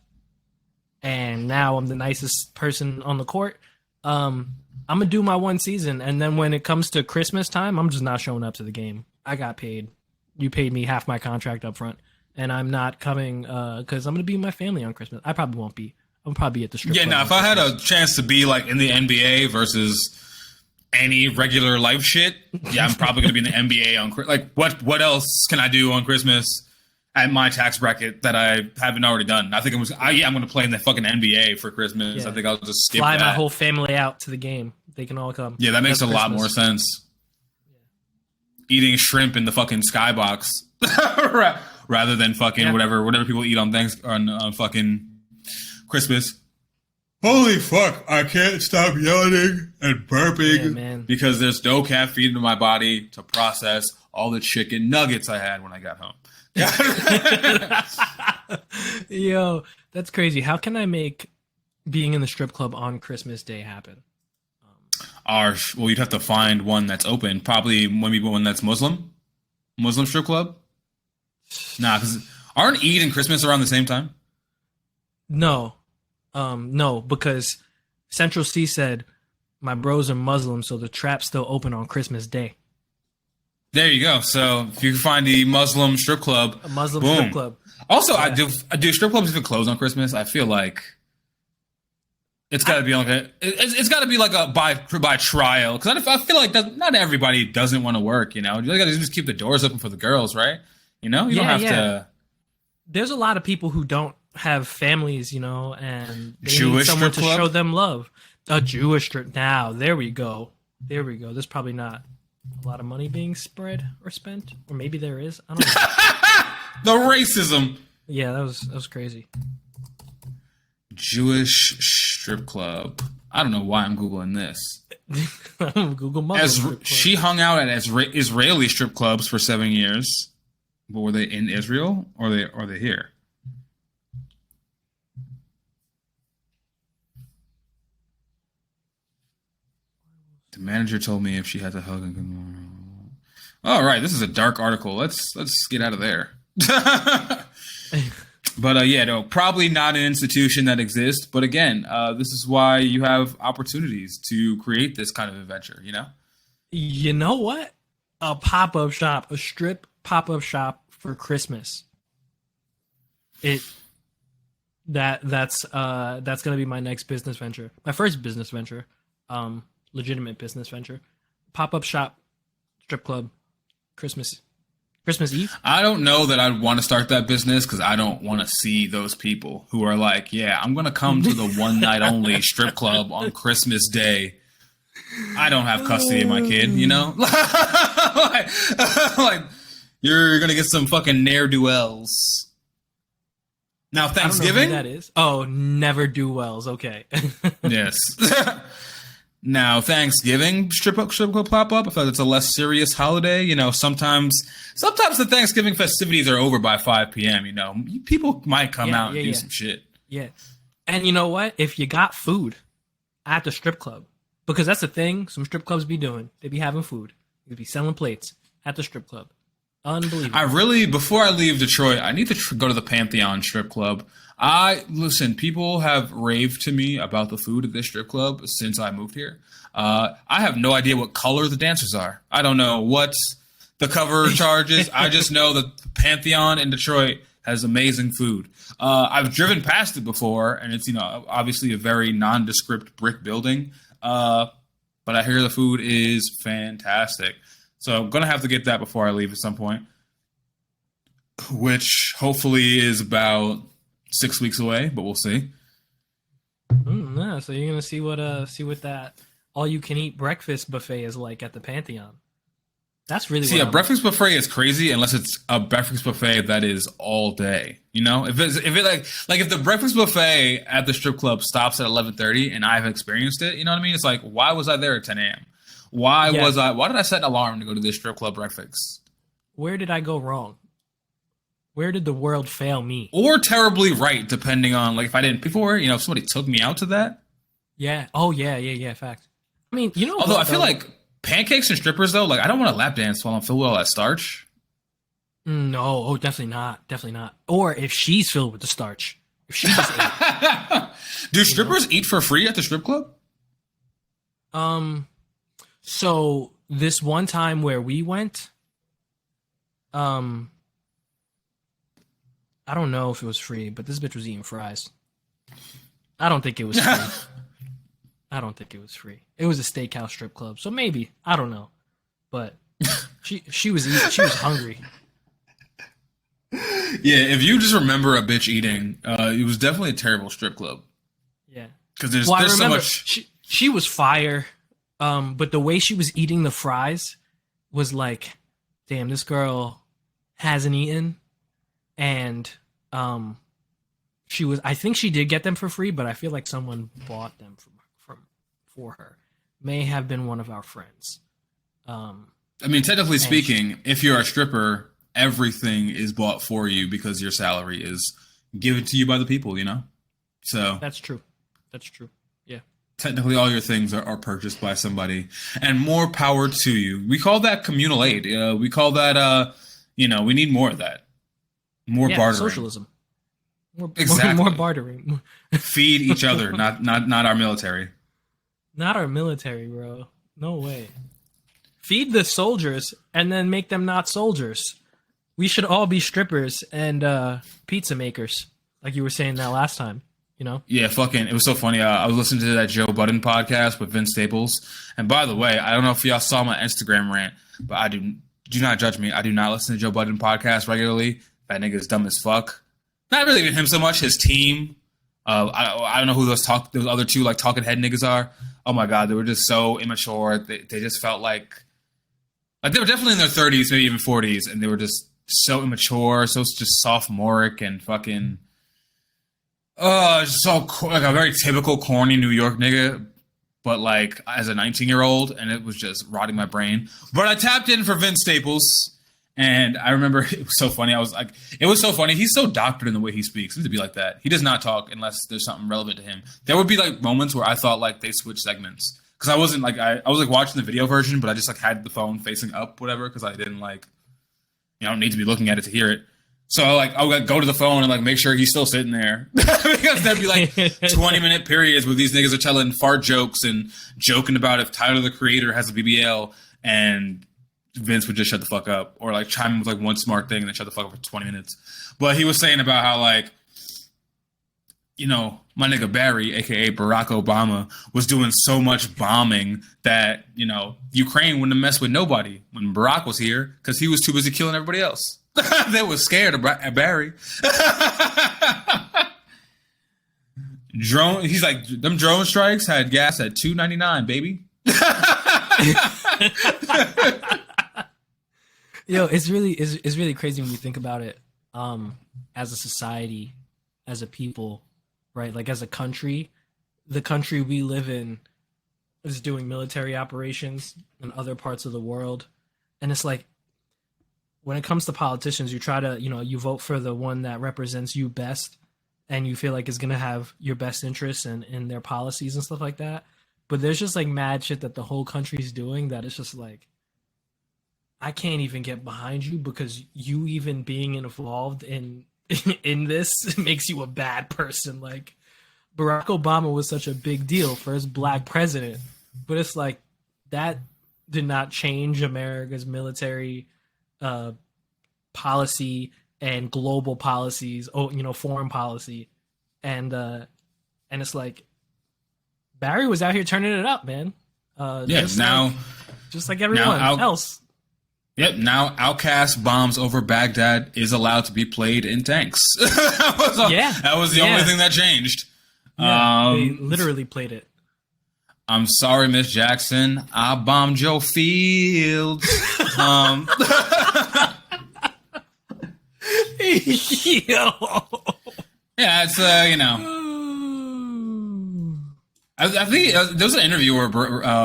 and now I'm the nicest person on the court, I'm gonna do my one season, and then when it comes to Christmas time, I'm just not showing up to the game. I got paid. You paid me half my contract up front, and I'm not coming because I'm gonna be with my family on Christmas. I probably won't be. I'll probably be at the strip club. Yeah, if I had a chance to be like in the NBA versus any regular life shit, yeah, I'm probably gonna be in the NBA on like what else can I do on Christmas at my tax bracket that I haven't already done? I think I'm gonna play in the fucking NBA for Christmas. Yeah. I think I'll just skip fly my whole family out to the game. They can all come. Yeah, that makes a lot more sense. Yeah. Eating shrimp in the fucking skybox rather than fucking whatever people eat on fucking Christmas. Holy fuck, I can't stop yawning and burping because there's no caffeine in my body to process all the chicken nuggets I had when I got home. Yo, that's crazy. How can I make being in the strip club on Christmas Day happen? Well, you'd have to find one that's open. Probably one that's Muslim strip club. Nah, because aren't Eid and Christmas around the same time? No, because Central C said my bros are Muslim, so the trap's still open on Christmas Day. There you go. So if you can find the Muslim strip club, strip club. Also, I do strip clubs even close on Christmas? I feel like it's got to be like it's got to be like a by trial because I feel like not everybody doesn't want to work. You got to just keep the doors open for the girls, right? You don't have to. There's a lot of people who don't have families, and they Jewish need someone strip to club? show them love. A Jewish strip. Now, there we go. There's probably not a lot of money being spread or spent, or maybe there is. I don't know. The racism. Yeah, that was crazy. Jewish strip club. I don't know why I'm Googling this. Google Muslim strip club. She hung out at Israeli strip clubs for 7 years. But were they in Israel or are they here? The manager told me if she had to hug and all right, this is a dark article. Let's get out of there. But yeah, no, probably not an institution that exists. But again, this is why you have opportunities to create this kind of adventure. You know. You know what? A pop-up shop, a strip pop-up shop for Christmas. That's gonna be my next business venture. My first business venture. Legitimate business venture. Pop-up shop, strip club, Christmas Eve. I don't know that I'd want to start that business because I don't want to see those people who are like, yeah, I'm going to come to the one night only strip club on Christmas Day. I don't have custody of my kid, you know? like, you're going to get some fucking ne'er-do-wells. Now, Thanksgiving? I don't know who that is. Oh, never do wells. Okay. Yes. Now, Thanksgiving strip club pop up. I thought it's a less serious holiday. You know, sometimes the Thanksgiving festivities are over by 5 p.m. You know, people might come out and do some shit. Yeah, and you know what? If you got food at the strip club, because that's the thing, some strip clubs be doing. They be having food. They be selling plates at the strip club. Unbelievable. Before I leave Detroit, I need to go to the Pantheon strip club. Listen, people have raved to me about the food at this strip club since I moved here. I have no idea what color the dancers are. I don't know what the cover charges. I just know that the Pantheon in Detroit has amazing food. I've driven past it before, and it's, you know, obviously a very nondescript brick building. But I hear the food is fantastic. So I'm going to have to get that before I leave at some point, which hopefully is about 6 weeks away, but we'll see. Yeah, so you're gonna see what that all-you-can-eat breakfast buffet is like at the Pantheon. That's really a breakfast buffet is crazy unless it's a breakfast buffet that is all day. You know, if the breakfast buffet at the strip club stops at 11:30 and I've experienced it, you know what I mean? It's like, why was I there at 10 a.m.? Why did I set an alarm to go to this strip club breakfast? Where did I go wrong? Where did the world fail me? Or terribly right, depending on, like, if I didn't before, you know, if somebody took me out to that. Yeah. Oh, yeah. Fact. I mean, you know. Although I feel like pancakes and strippers, though, like, I don't want to lap dance while I'm filled with all that starch. No. Oh, definitely not. Or if she's filled with the starch. If she just ate. Do strippers eat for free at the strip club? So this one time where we went, I don't know if it was free, but this bitch was eating fries. I don't think it was free. It was a steakhouse strip club, so maybe, I don't know, but she was hungry. Yeah, if you just remember a bitch eating, it was definitely a terrible strip club. Yeah, because there's so much. She was fire, but the way she was eating the fries was like, damn, this girl hasn't eaten. And I think she did get them for free, but I feel like someone bought them for her. May have been one of our friends. I mean, technically speaking, if you're a stripper, everything is bought for you because your salary is given to you by the people, you know? So that's true. Yeah. Technically, all your things are purchased by somebody, and more power to you. We call that communal aid. We call that, we need more of that. More bartering. Socialism. More bartering. Feed each other, not our military. Not our military, bro. No way. Feed the soldiers and then make them not soldiers. We should all be strippers and pizza makers, like you were saying that last time. You know? Yeah, it was so funny. I was listening to that Joe Budden podcast with Vince Staples. And by the way, I don't know if y'all saw my Instagram rant, but do not judge me. I do not listen to Joe Budden podcast regularly. That nigga is dumb as fuck. Not really even him so much. His team. I don't know who those other two like talking head niggas are. Oh my god, they were just so immature. They just felt like they were definitely in their 30s, maybe even 40s, and they were just so immature, so just sophomoric and fucking. Like a very typical corny New York nigga, but like as a 19-year-old, and it was just rotting my brain. But I tapped in for Vince Staples, and I remember it was so funny. I was like, it was so funny. He's so doctored in the way he speaks. He needs to be like that. He does not talk unless there's something relevant to him. There would be like moments where I thought like they switched segments because I wasn't like I was like watching the video version, but I just like had the phone facing up, whatever, because I didn't like I don't need to be looking at it to hear it. So I would like go to the phone and like make sure he's still sitting there because there'd be like 20-minute periods where these niggas are telling fart jokes and joking about if Tyler the Creator has a BBL, and Vince would just shut the fuck up or like chime in with like one smart thing and then shut the fuck up for 20 minutes. But he was saying about how like, you know, my nigga Barry, aka Barack Obama, was doing so much bombing that, you know, Ukraine wouldn't mess with nobody when Barack was here because he was too busy killing everybody else. They was scared of Barry. Drone. He's like, them drone strikes had gas at $2.99, baby. Yo, it's really crazy when you think about it. As a society, as a people, right? Like as a country, the country we live in is doing military operations in other parts of the world, and it's like, when it comes to politicians, you try to, you know, you vote for the one that represents you best and you feel like is going to have your best interests and in their policies and stuff like that. But there's just like mad shit that the whole country's doing that it's just like, I can't even get behind you because you even being involved in this makes you a bad person. Like Barack Obama was such a big deal, first black president, but it's like that did not change America's military policy and global policies, foreign policy, and it's like Barry was out here turning it up, man. Just like everyone else. Yep. Now, Outcast Bombs Over Baghdad is allowed to be played in tanks. That was the only thing that changed. Yeah, they literally played it. I'm sorry, Miss Jackson. I bombed your field. Yo. Yeah, it's you know. I think there was an interview where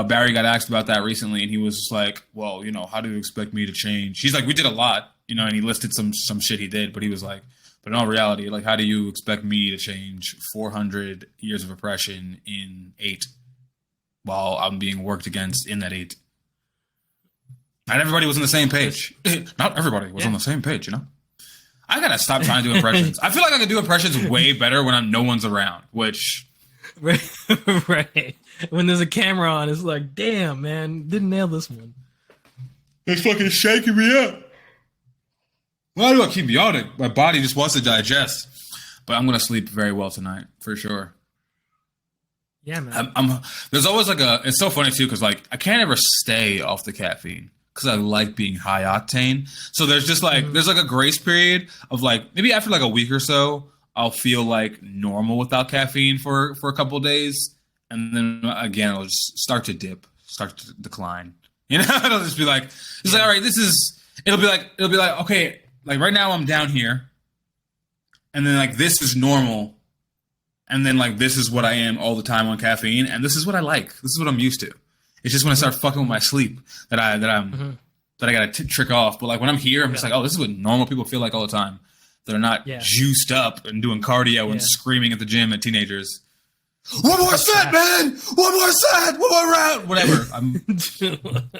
Barry got asked about that recently, and he was just like, "Well, you know, how do you expect me to change?" He's like, "We did a lot, you know," and he listed some shit he did, but he was like, "But in all reality, like, how do you expect me to change 400 years of oppression in 8 while I'm being worked against in that 8?" Not everybody was on the same page. Not everybody was on the same page, you know? I gotta stop trying to do impressions. I feel like I can do impressions way better when no one's around, which... Right. When there's a camera on, it's like, damn, man, didn't nail this one. It's fucking shaking me up. Why do I keep yawning? My body just wants to digest. But I'm gonna sleep very well tonight, for sure. Yeah, man. There's always like it's so funny too, because like I can't ever stay off the caffeine because I like being high octane. So there's just like there's like a grace period of like maybe after like a week or so I'll feel like normal without caffeine for a couple of days, and then again it'll just start to decline. You know, it'll just be like all right, it'll be like okay, like right now I'm down here, and then like this is normal. And then, like, this is what I am all the time on caffeine, and this is what I like. This is what I'm used to. It's just when I start fucking with my sleep that I gotta trick off. But like when I'm here, I'm just like, oh, this is what normal people feel like all the time. That are not juiced up and doing cardio and screaming at the gym at teenagers. One more set, man! One more set! One more round! Whatever. I'm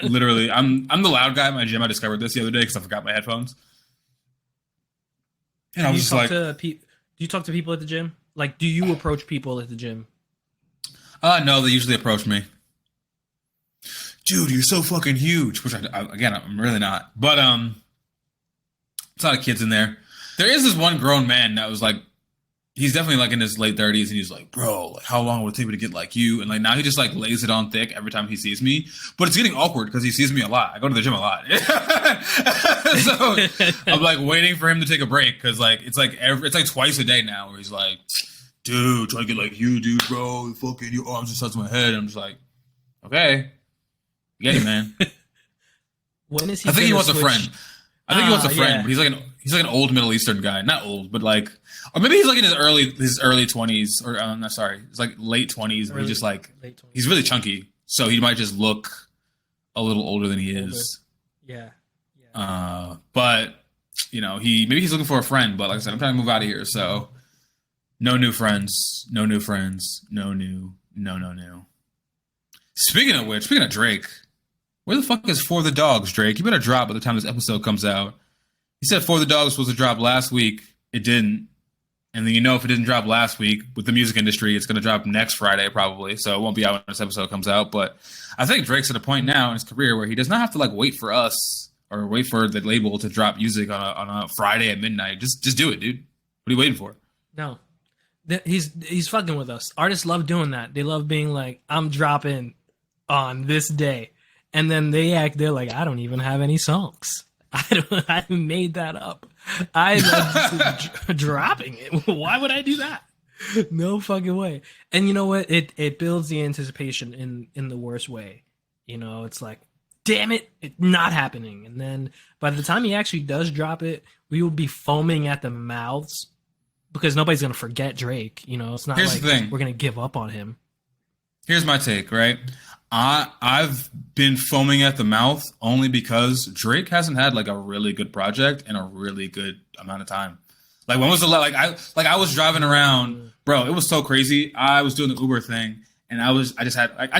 literally, I'm the loud guy at my gym. I discovered this the other day because I forgot my headphones. And I was just like, do you talk to people at the gym? Like, do you approach people at the gym? No, they usually approach me. Dude, you're so fucking huge. Which, I'm really not. But, it's a lot of kids in there. There is this one grown man that was like, he's definitely like in his late 30s, and he's like, bro, like, how long would it take me to get like you? And like now he just like lays it on thick every time he sees me. But it's getting awkward because he sees me a lot. I go to the gym a lot. So I'm like waiting for him to take a break because like it's like twice a day now where he's like, dude, try to get like you, dude, bro. Fucking your arms just touch my head. And I'm just like, okay. Get it, man. When is he? I think he wants a friend. But he's He's like an old Middle Eastern guy, not old, but like, or maybe he's like in his early 20s, or no, sorry, it's like late 20s. But he's just like he's really chunky, so he might just look a little older than he is. Yeah. But you know, maybe he's looking for a friend. But like I said, I'm trying to move out of here, so no new friends, no new. Speaking of Drake, where the fuck is For the Dogs, Drake? You better drop by the time this episode comes out. He said For the Dogs was supposed to drop last week. It didn't. And then, you know, if it didn't drop last week with the music industry, it's going to drop next Friday probably. So it won't be out when this episode comes out. But I think Drake's at a point now in his career where he does not have to like wait for us or wait for the label to drop music on a Friday at midnight. Just do it, dude. What are you waiting for? No. He's fucking with us. Artists love doing that. They love being like, I'm dropping on this day. And then they're like, I don't even have any songs. I made that up. I'm dropping it. Why would I do that? No fucking way. And you know what? It builds the anticipation in the worst way. You know, it's like, damn it, it's not happening. And then by the time he actually does drop it, we will be foaming at the mouths because nobody's gonna forget Drake. You know, it's not Here's like the thing. We're gonna give up on him. Here's my take, right? I've been foaming at the mouth only because Drake hasn't had like a really good project in a really good amount of time. Like when was the I was driving around, bro, it was so crazy. I was doing the Uber thing and I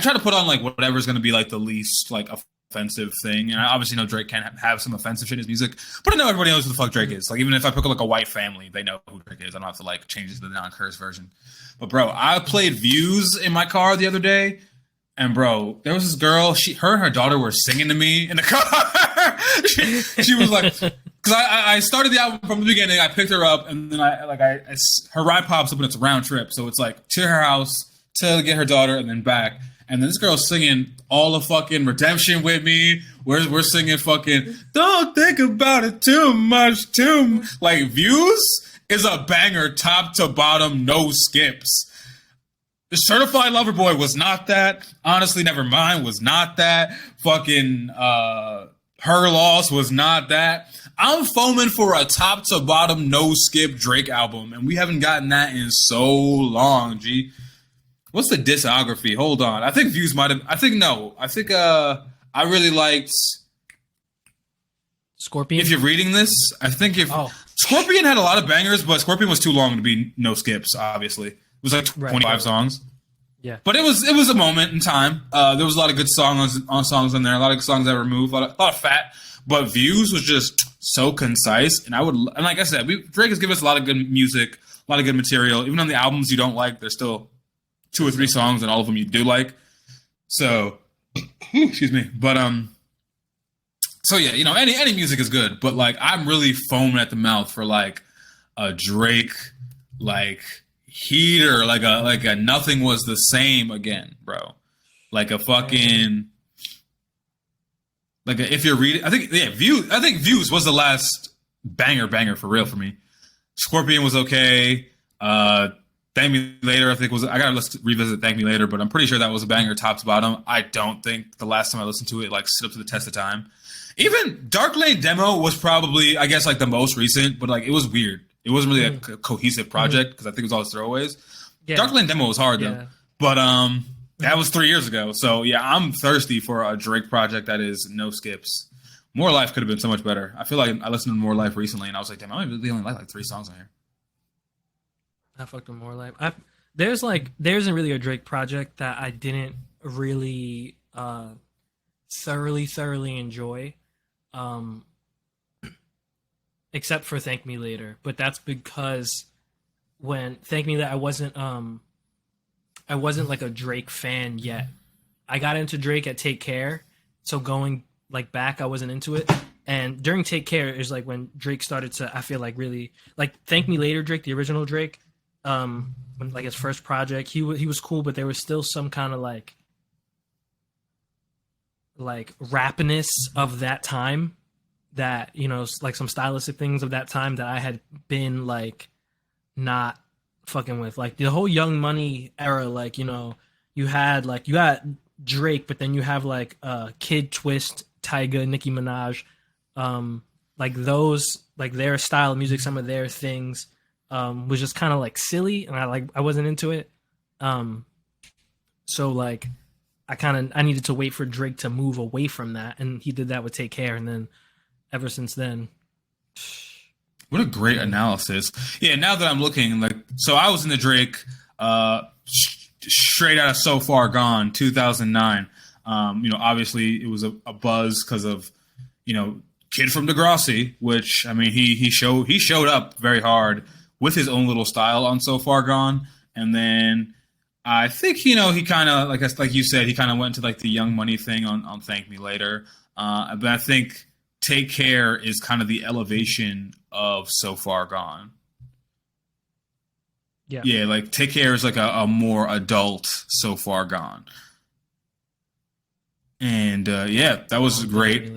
try to put on like whatever's going to be like the least like offensive thing. And I obviously know Drake can have some offensive shit in his music, but I know everybody knows who the fuck Drake is. Like even if I pick like a white family, they know who Drake is. I don't have to like change it to the non-curse version. But bro, I played Views in my car the other day. And bro, there was this girl. Her and her daughter were singing to me in the car. she was like, because I started the album from the beginning. I picked her up, and then her ride pops up, and it's a round trip. So it's like to her house to get her daughter, and then back. And then this girl's singing all of fucking Redemption with me. We're singing fucking Don't Think About It Too Much, like Views is a banger, top to bottom, no skips. The Certified Lover Boy was not that. Honestly, Nevermind was not that. Fucking Her Loss was not that. I'm foaming for a top to bottom no skip Drake album, and we haven't gotten that in so long, G. What's the discography? Hold on. I think Views might have I really liked Scorpion. If you're reading this, I think Scorpion had a lot of bangers, but Scorpion was too long to be no skips, obviously. It was like 25 songs. Yeah. But it was a moment in time. There was a lot of good songs in there, a lot of songs that were removed, a lot of fat. But Views was just so concise. And like I said, Drake has given us a lot of good music, a lot of good material. Even on the albums you don't like, there's still 2 or 3 songs, and all of them you do like. So, excuse me. But so yeah, you know, any music is good. But like, I'm really foaming at the mouth for like a Drake like heater, like a Nothing Was the Same again, bro. Like a fucking if you're reading, I think Views was the last banger for real for me. Scorpion was okay. Thank Me Later, I think I gotta revisit Thank Me Later, but I'm pretty sure that was a banger top to bottom. I don't think the last time I listened to it like stood up to the test of time. Even Dark Lane Demo was probably, I guess, like the most recent, but like it was weird. It wasn't really a cohesive project because I think it was all throwaways. Yeah. Dark Lane Demo was hard though, but that was 3 years ago. So yeah, I'm thirsty for a Drake project that is no skips. More Life could have been so much better. I feel like I listened to More Life recently, and I was like, damn, I really only like 3 songs on here. I fucked with More Life. There isn't really a Drake project that I didn't really thoroughly enjoy. Except for Thank Me Later, but that's because when Thank Me Later, I wasn't like a Drake fan yet. I got into Drake at Take Care, so going like back, I wasn't into it. And during Take Care is like when Drake started to, I feel like really like Thank Me Later Drake, the original Drake, when like his first project, he was cool, but there was still some kind of like rapness of that time. That, you know, like some stylistic things of that time that I had been like not fucking with, like the whole Young Money era. Like, you know, you got Drake, but then you have like Kid Twist, Tyga, Nicki Minaj, like those, like their style of music, some of their things, was just kind of like silly, and I wasn't into it. So like I needed to wait for Drake to move away from that, and he did that with Take Care, and then ever since then. What a great analysis. Yeah, now that I'm looking, like, so I was in the Drake straight out of So Far Gone, 2009. Obviously it was a buzz because of, Kid from Degrassi, which, I mean, he showed up very hard with his own little style on So Far Gone. And then I think, he kind of, like you said, he kind of went to like the Young Money thing on Thank Me Later. But I think Take Care is kind of the elevation of So Far Gone. Yeah, like Take Care is like a more adult So Far Gone. And that was great.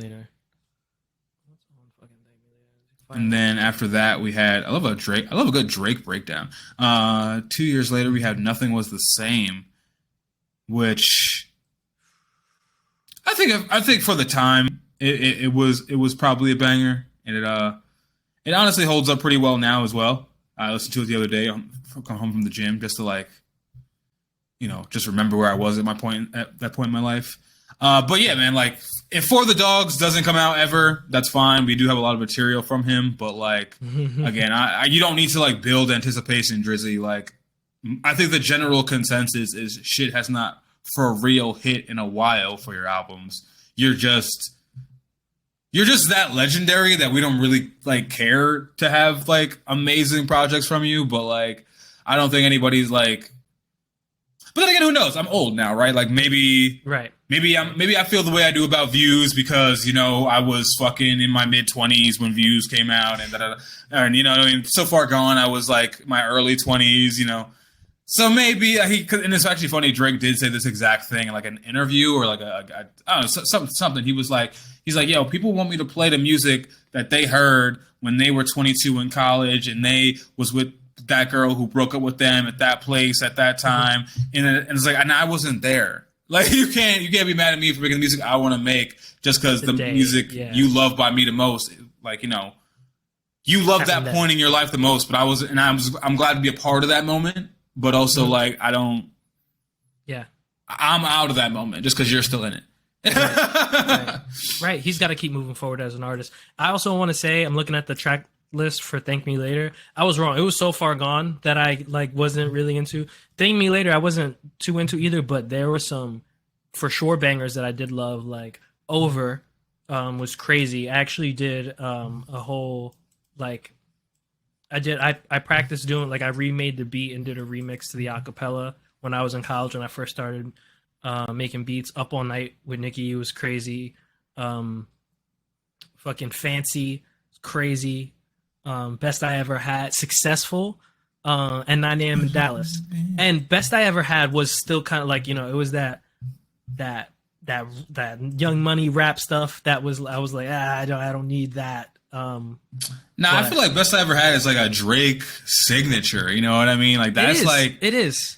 And then after that, we had I love a good Drake breakdown. 2 years later, we had Nothing Was the Same, which I think for the time it was probably a banger, and it honestly holds up pretty well now as well. I listened to it the other day. Come home from the gym just to just remember where I was at that point in my life. But yeah, man, like if For the Dogs doesn't come out ever, that's fine. We do have a lot of material from him, but like again, you don't need to like build anticipation, Drizzy. Like I think the general consensus is shit has not for real hit in a while for your albums. You're just that legendary that we don't really like care to have like amazing projects from you, but like I don't think anybody's like. But then again, who knows? I'm old now, right? Like maybe I feel the way I do about Views because I was fucking in my mid-20s when Views came out, and you know what I mean. So Far Gone, I was like my early 20s, So maybe and it's actually funny. Drake did say this exact thing in like an interview or like I don't know something. He's like, yo, people want me to play the music that they heard when they were 22 in college and they was with that girl who broke up with them at that place at that time, and it's like, and I wasn't there. Like you can't be mad at me for making the music I want to make just because the music you love by me the most. Like you love that point in your life the most, but I'm glad to be a part of that moment. But also like I don't. Yeah, I'm out of that moment just because you're still in it. Right. He's got to keep moving forward as an artist. I also want to say I'm looking at the track list for Thank Me Later. I was wrong. It was So Far Gone that I like wasn't really into. Thank Me Later I wasn't too into either, but there were some for sure bangers that I did love. Like Over was crazy. I actually did a whole like I practiced doing like I remade the beat and did a remix to the acapella when I was in college when I first started making beats. Up All Night with Nicki was crazy. Fucking Fancy, crazy. Best I Ever Had, Successful, and 9 a.m. in Dallas. And Best I Ever Had was still kind of like, it was that Young Money rap stuff I was like, I don't need that. I feel like Best I Ever Had is like a Drake signature, you know what I mean? Like that's it is.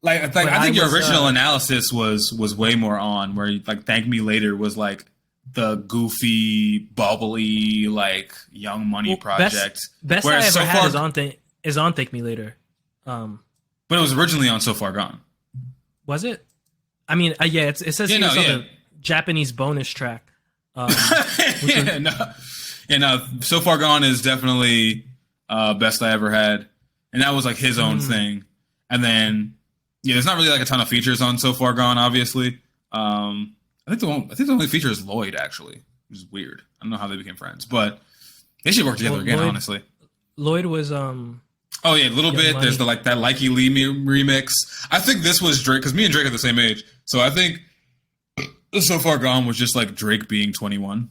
Like I think your original analysis was way more on where like Thank Me Later was like the goofy, bubbly, like Young Money project. Best I Ever Had is on Thank Me Later. But it was originally on So Far Gone. Was it? I mean, it says it's on the Japanese bonus track. So Far Gone is definitely Best I Ever Had, and that was like his own thing. And then there's not really like a ton of features on So Far Gone, obviously. I think the only feature is Lloyd, actually, which is weird. I don't know how they became friends, but they should work together again, honestly. Lloyd was Oh yeah, a little bit. Money. There's that Likey Lee remix. I think this was Drake because me and Drake are the same age, so I think So Far Gone was just like Drake being 21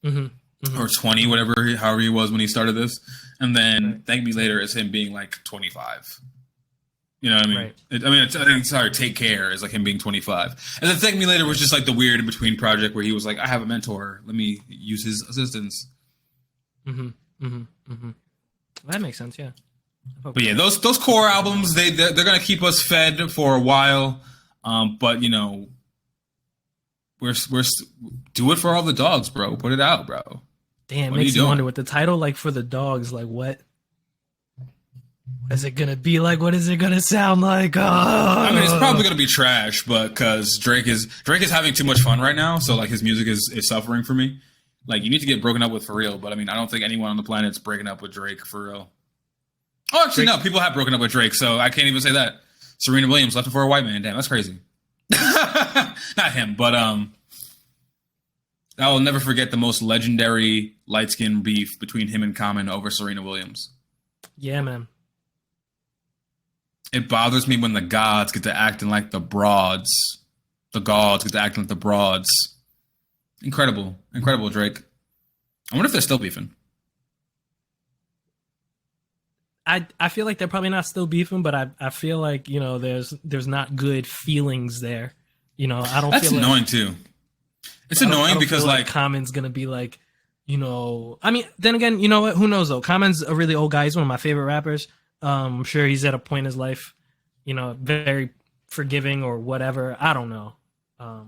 or 20, however he was when he started this, and then Thank Me Later is him being like 25. You know what I mean? Right. Take Care is like him being 25. And then Thank Me Later was just like the weird in between project where he was like, I have a mentor. Let me use his assistance. That makes sense, yeah. But yeah, those core albums, they're going to keep us fed for a while. But, we're do it for all the dogs, bro. Put it out, bro. Damn, makes me wonder with the title, like for the dogs, like what is it gonna be like? What is it gonna sound like? I mean, it's probably gonna be trash, but because Drake is having too much fun right now, so like his music is suffering for me. Like you need to get broken up with for real, but I mean, I don't think anyone on the planet's breaking up with Drake for real. Oh, actually, no, people have broken up with Drake, so I can't even say that. Serena Williams left him for a white man. Damn, that's crazy. Not him, but I will never forget the most legendary light-skinned beef between him and Common over Serena Williams. Yeah, man. It bothers me when the gods get to acting like the broads. The gods get to acting like the broads. Incredible. Incredible, Drake. I wonder if they're still beefing. I feel like they're probably not still beefing, but I feel like, you know, there's not good feelings there. You know, I don't That's feel annoying like, too. It's annoying because like Common's gonna be like, you know, I mean, then again, you know what? Who knows though? Common's a really old guy. He's one of my favorite rappers. I'm sure he's at a point in his life, you know, very forgiving or whatever. I don't know.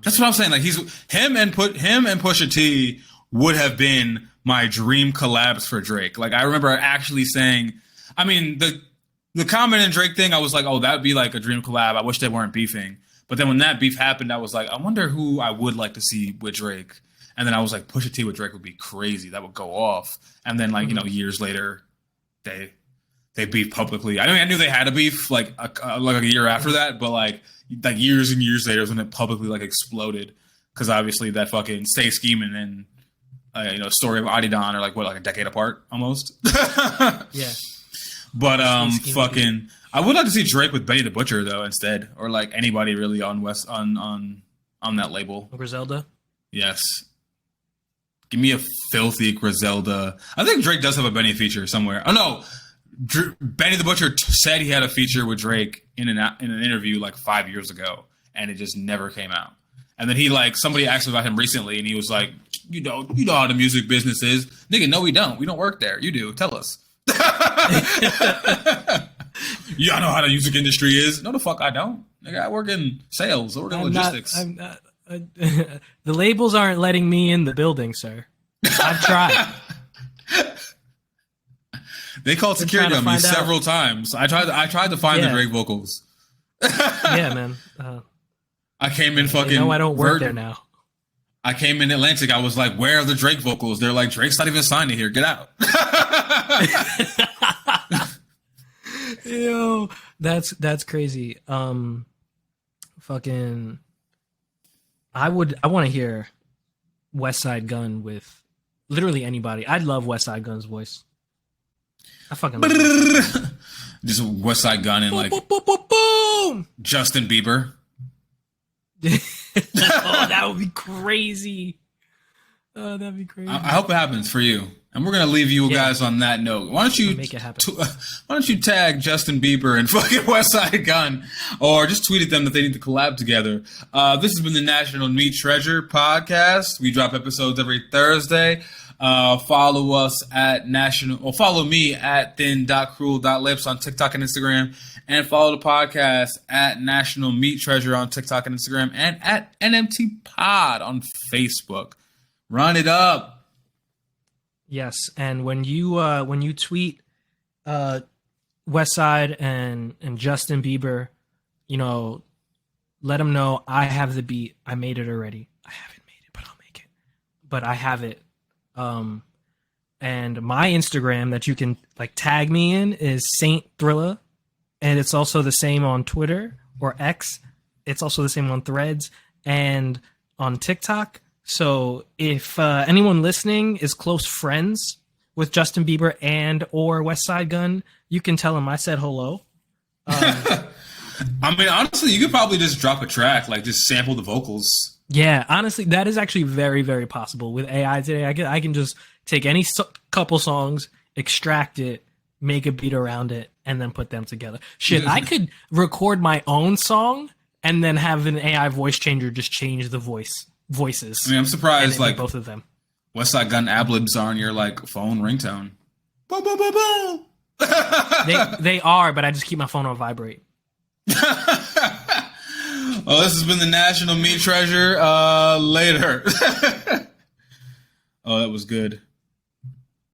That's what I'm saying. Like him and Pusha T would have been my dream collabs for Drake. Like I remember actually saying, I mean, the Common and Drake thing, I was like, oh, that'd be like a dream collab. I wish they weren't beefing. But then when that beef happened, I was like, I wonder who I would like to see with Drake. And then I was like, Pusha T with Drake would be crazy. That would go off. And then like, you know, years later, they beef publicly. I mean, I knew they had a beef like a year after that, but like years and years later is when it publicly like exploded. Because obviously that fucking Stay Scheming and you know, Story of Adidon are like what, like a decade apart almost. Yeah. But fucking, I would like to see Drake with Benny the Butcher though instead, or like anybody really on on that label. Griselda. Yes. Give me a filthy Griselda. I think Drake does have a Benny feature somewhere. Oh no, Benny the Butcher said he had a feature with Drake in an interview like 5 years ago, and it just never came out. And then he like somebody asked about him recently, and he was like, you know how the music business is, nigga. No, we don't. We don't work there. You do. Tell us. Y'all know how the music industry is. No, the fuck I don't. Nigga, I work in sales. I work in logistics. The labels aren't letting me in the building, sir. I've tried. They called security on me several times. I tried to find the Drake vocals. Yeah, man. I came in fucking. I don't work there now. I came in Atlantic. I was like, "Where are the Drake vocals?" They're like, "Drake's not even signed to here. Get out." Yo, that's crazy. Fucking. I want to hear West Side Gun with literally anybody. I'd love West Side Gun's voice. I fucking love it. Just West Side Gun and like boom. Justin Bieber. Oh, that would be crazy. Oh, that'd be crazy. I hope it happens for you. And we're gonna leave you guys on that note. Why don't you make it happen? Why don't you tag Justin Bieber and fucking West Side Gun, or just tweet at them that they need to collab together. This has been the National Meat Treasure podcast. We drop episodes every Thursday. Follow us at follow me at thin.cruel.lips on TikTok and Instagram, and follow the podcast at National Meat Treasure on TikTok and Instagram, and at NMT Pod on Facebook. Run it up. Yes, and when you tweet Westside and Justin Bieber, you know, let them know I have the beat. I made it already. I haven't made it, but I'll make it. But I have it. And my Instagram that you can like tag me in is Saint Thrilla, and it's also the same on Twitter or X. It's also the same on Threads and on TikTok. So if anyone listening is close friends with Justin Bieber and or West Side Gun, you can tell him I said hello. I mean, honestly, you could probably just drop a track, like just sample the vocals. Yeah, honestly, that is actually very, very possible with AI today. I can just take any couple songs, extract it, make a beat around it, and then put them together. Shit, I could record my own song and then have an AI voice changer just change the voices. I mean, I'm surprised like both of them. West Side Gun ad-libs are on your like phone ringtone. Boom, boom, boom, boom. They are, but I just keep my phone on vibrate. Well, this has been the National Meat Treasure. Later. Oh, that was good.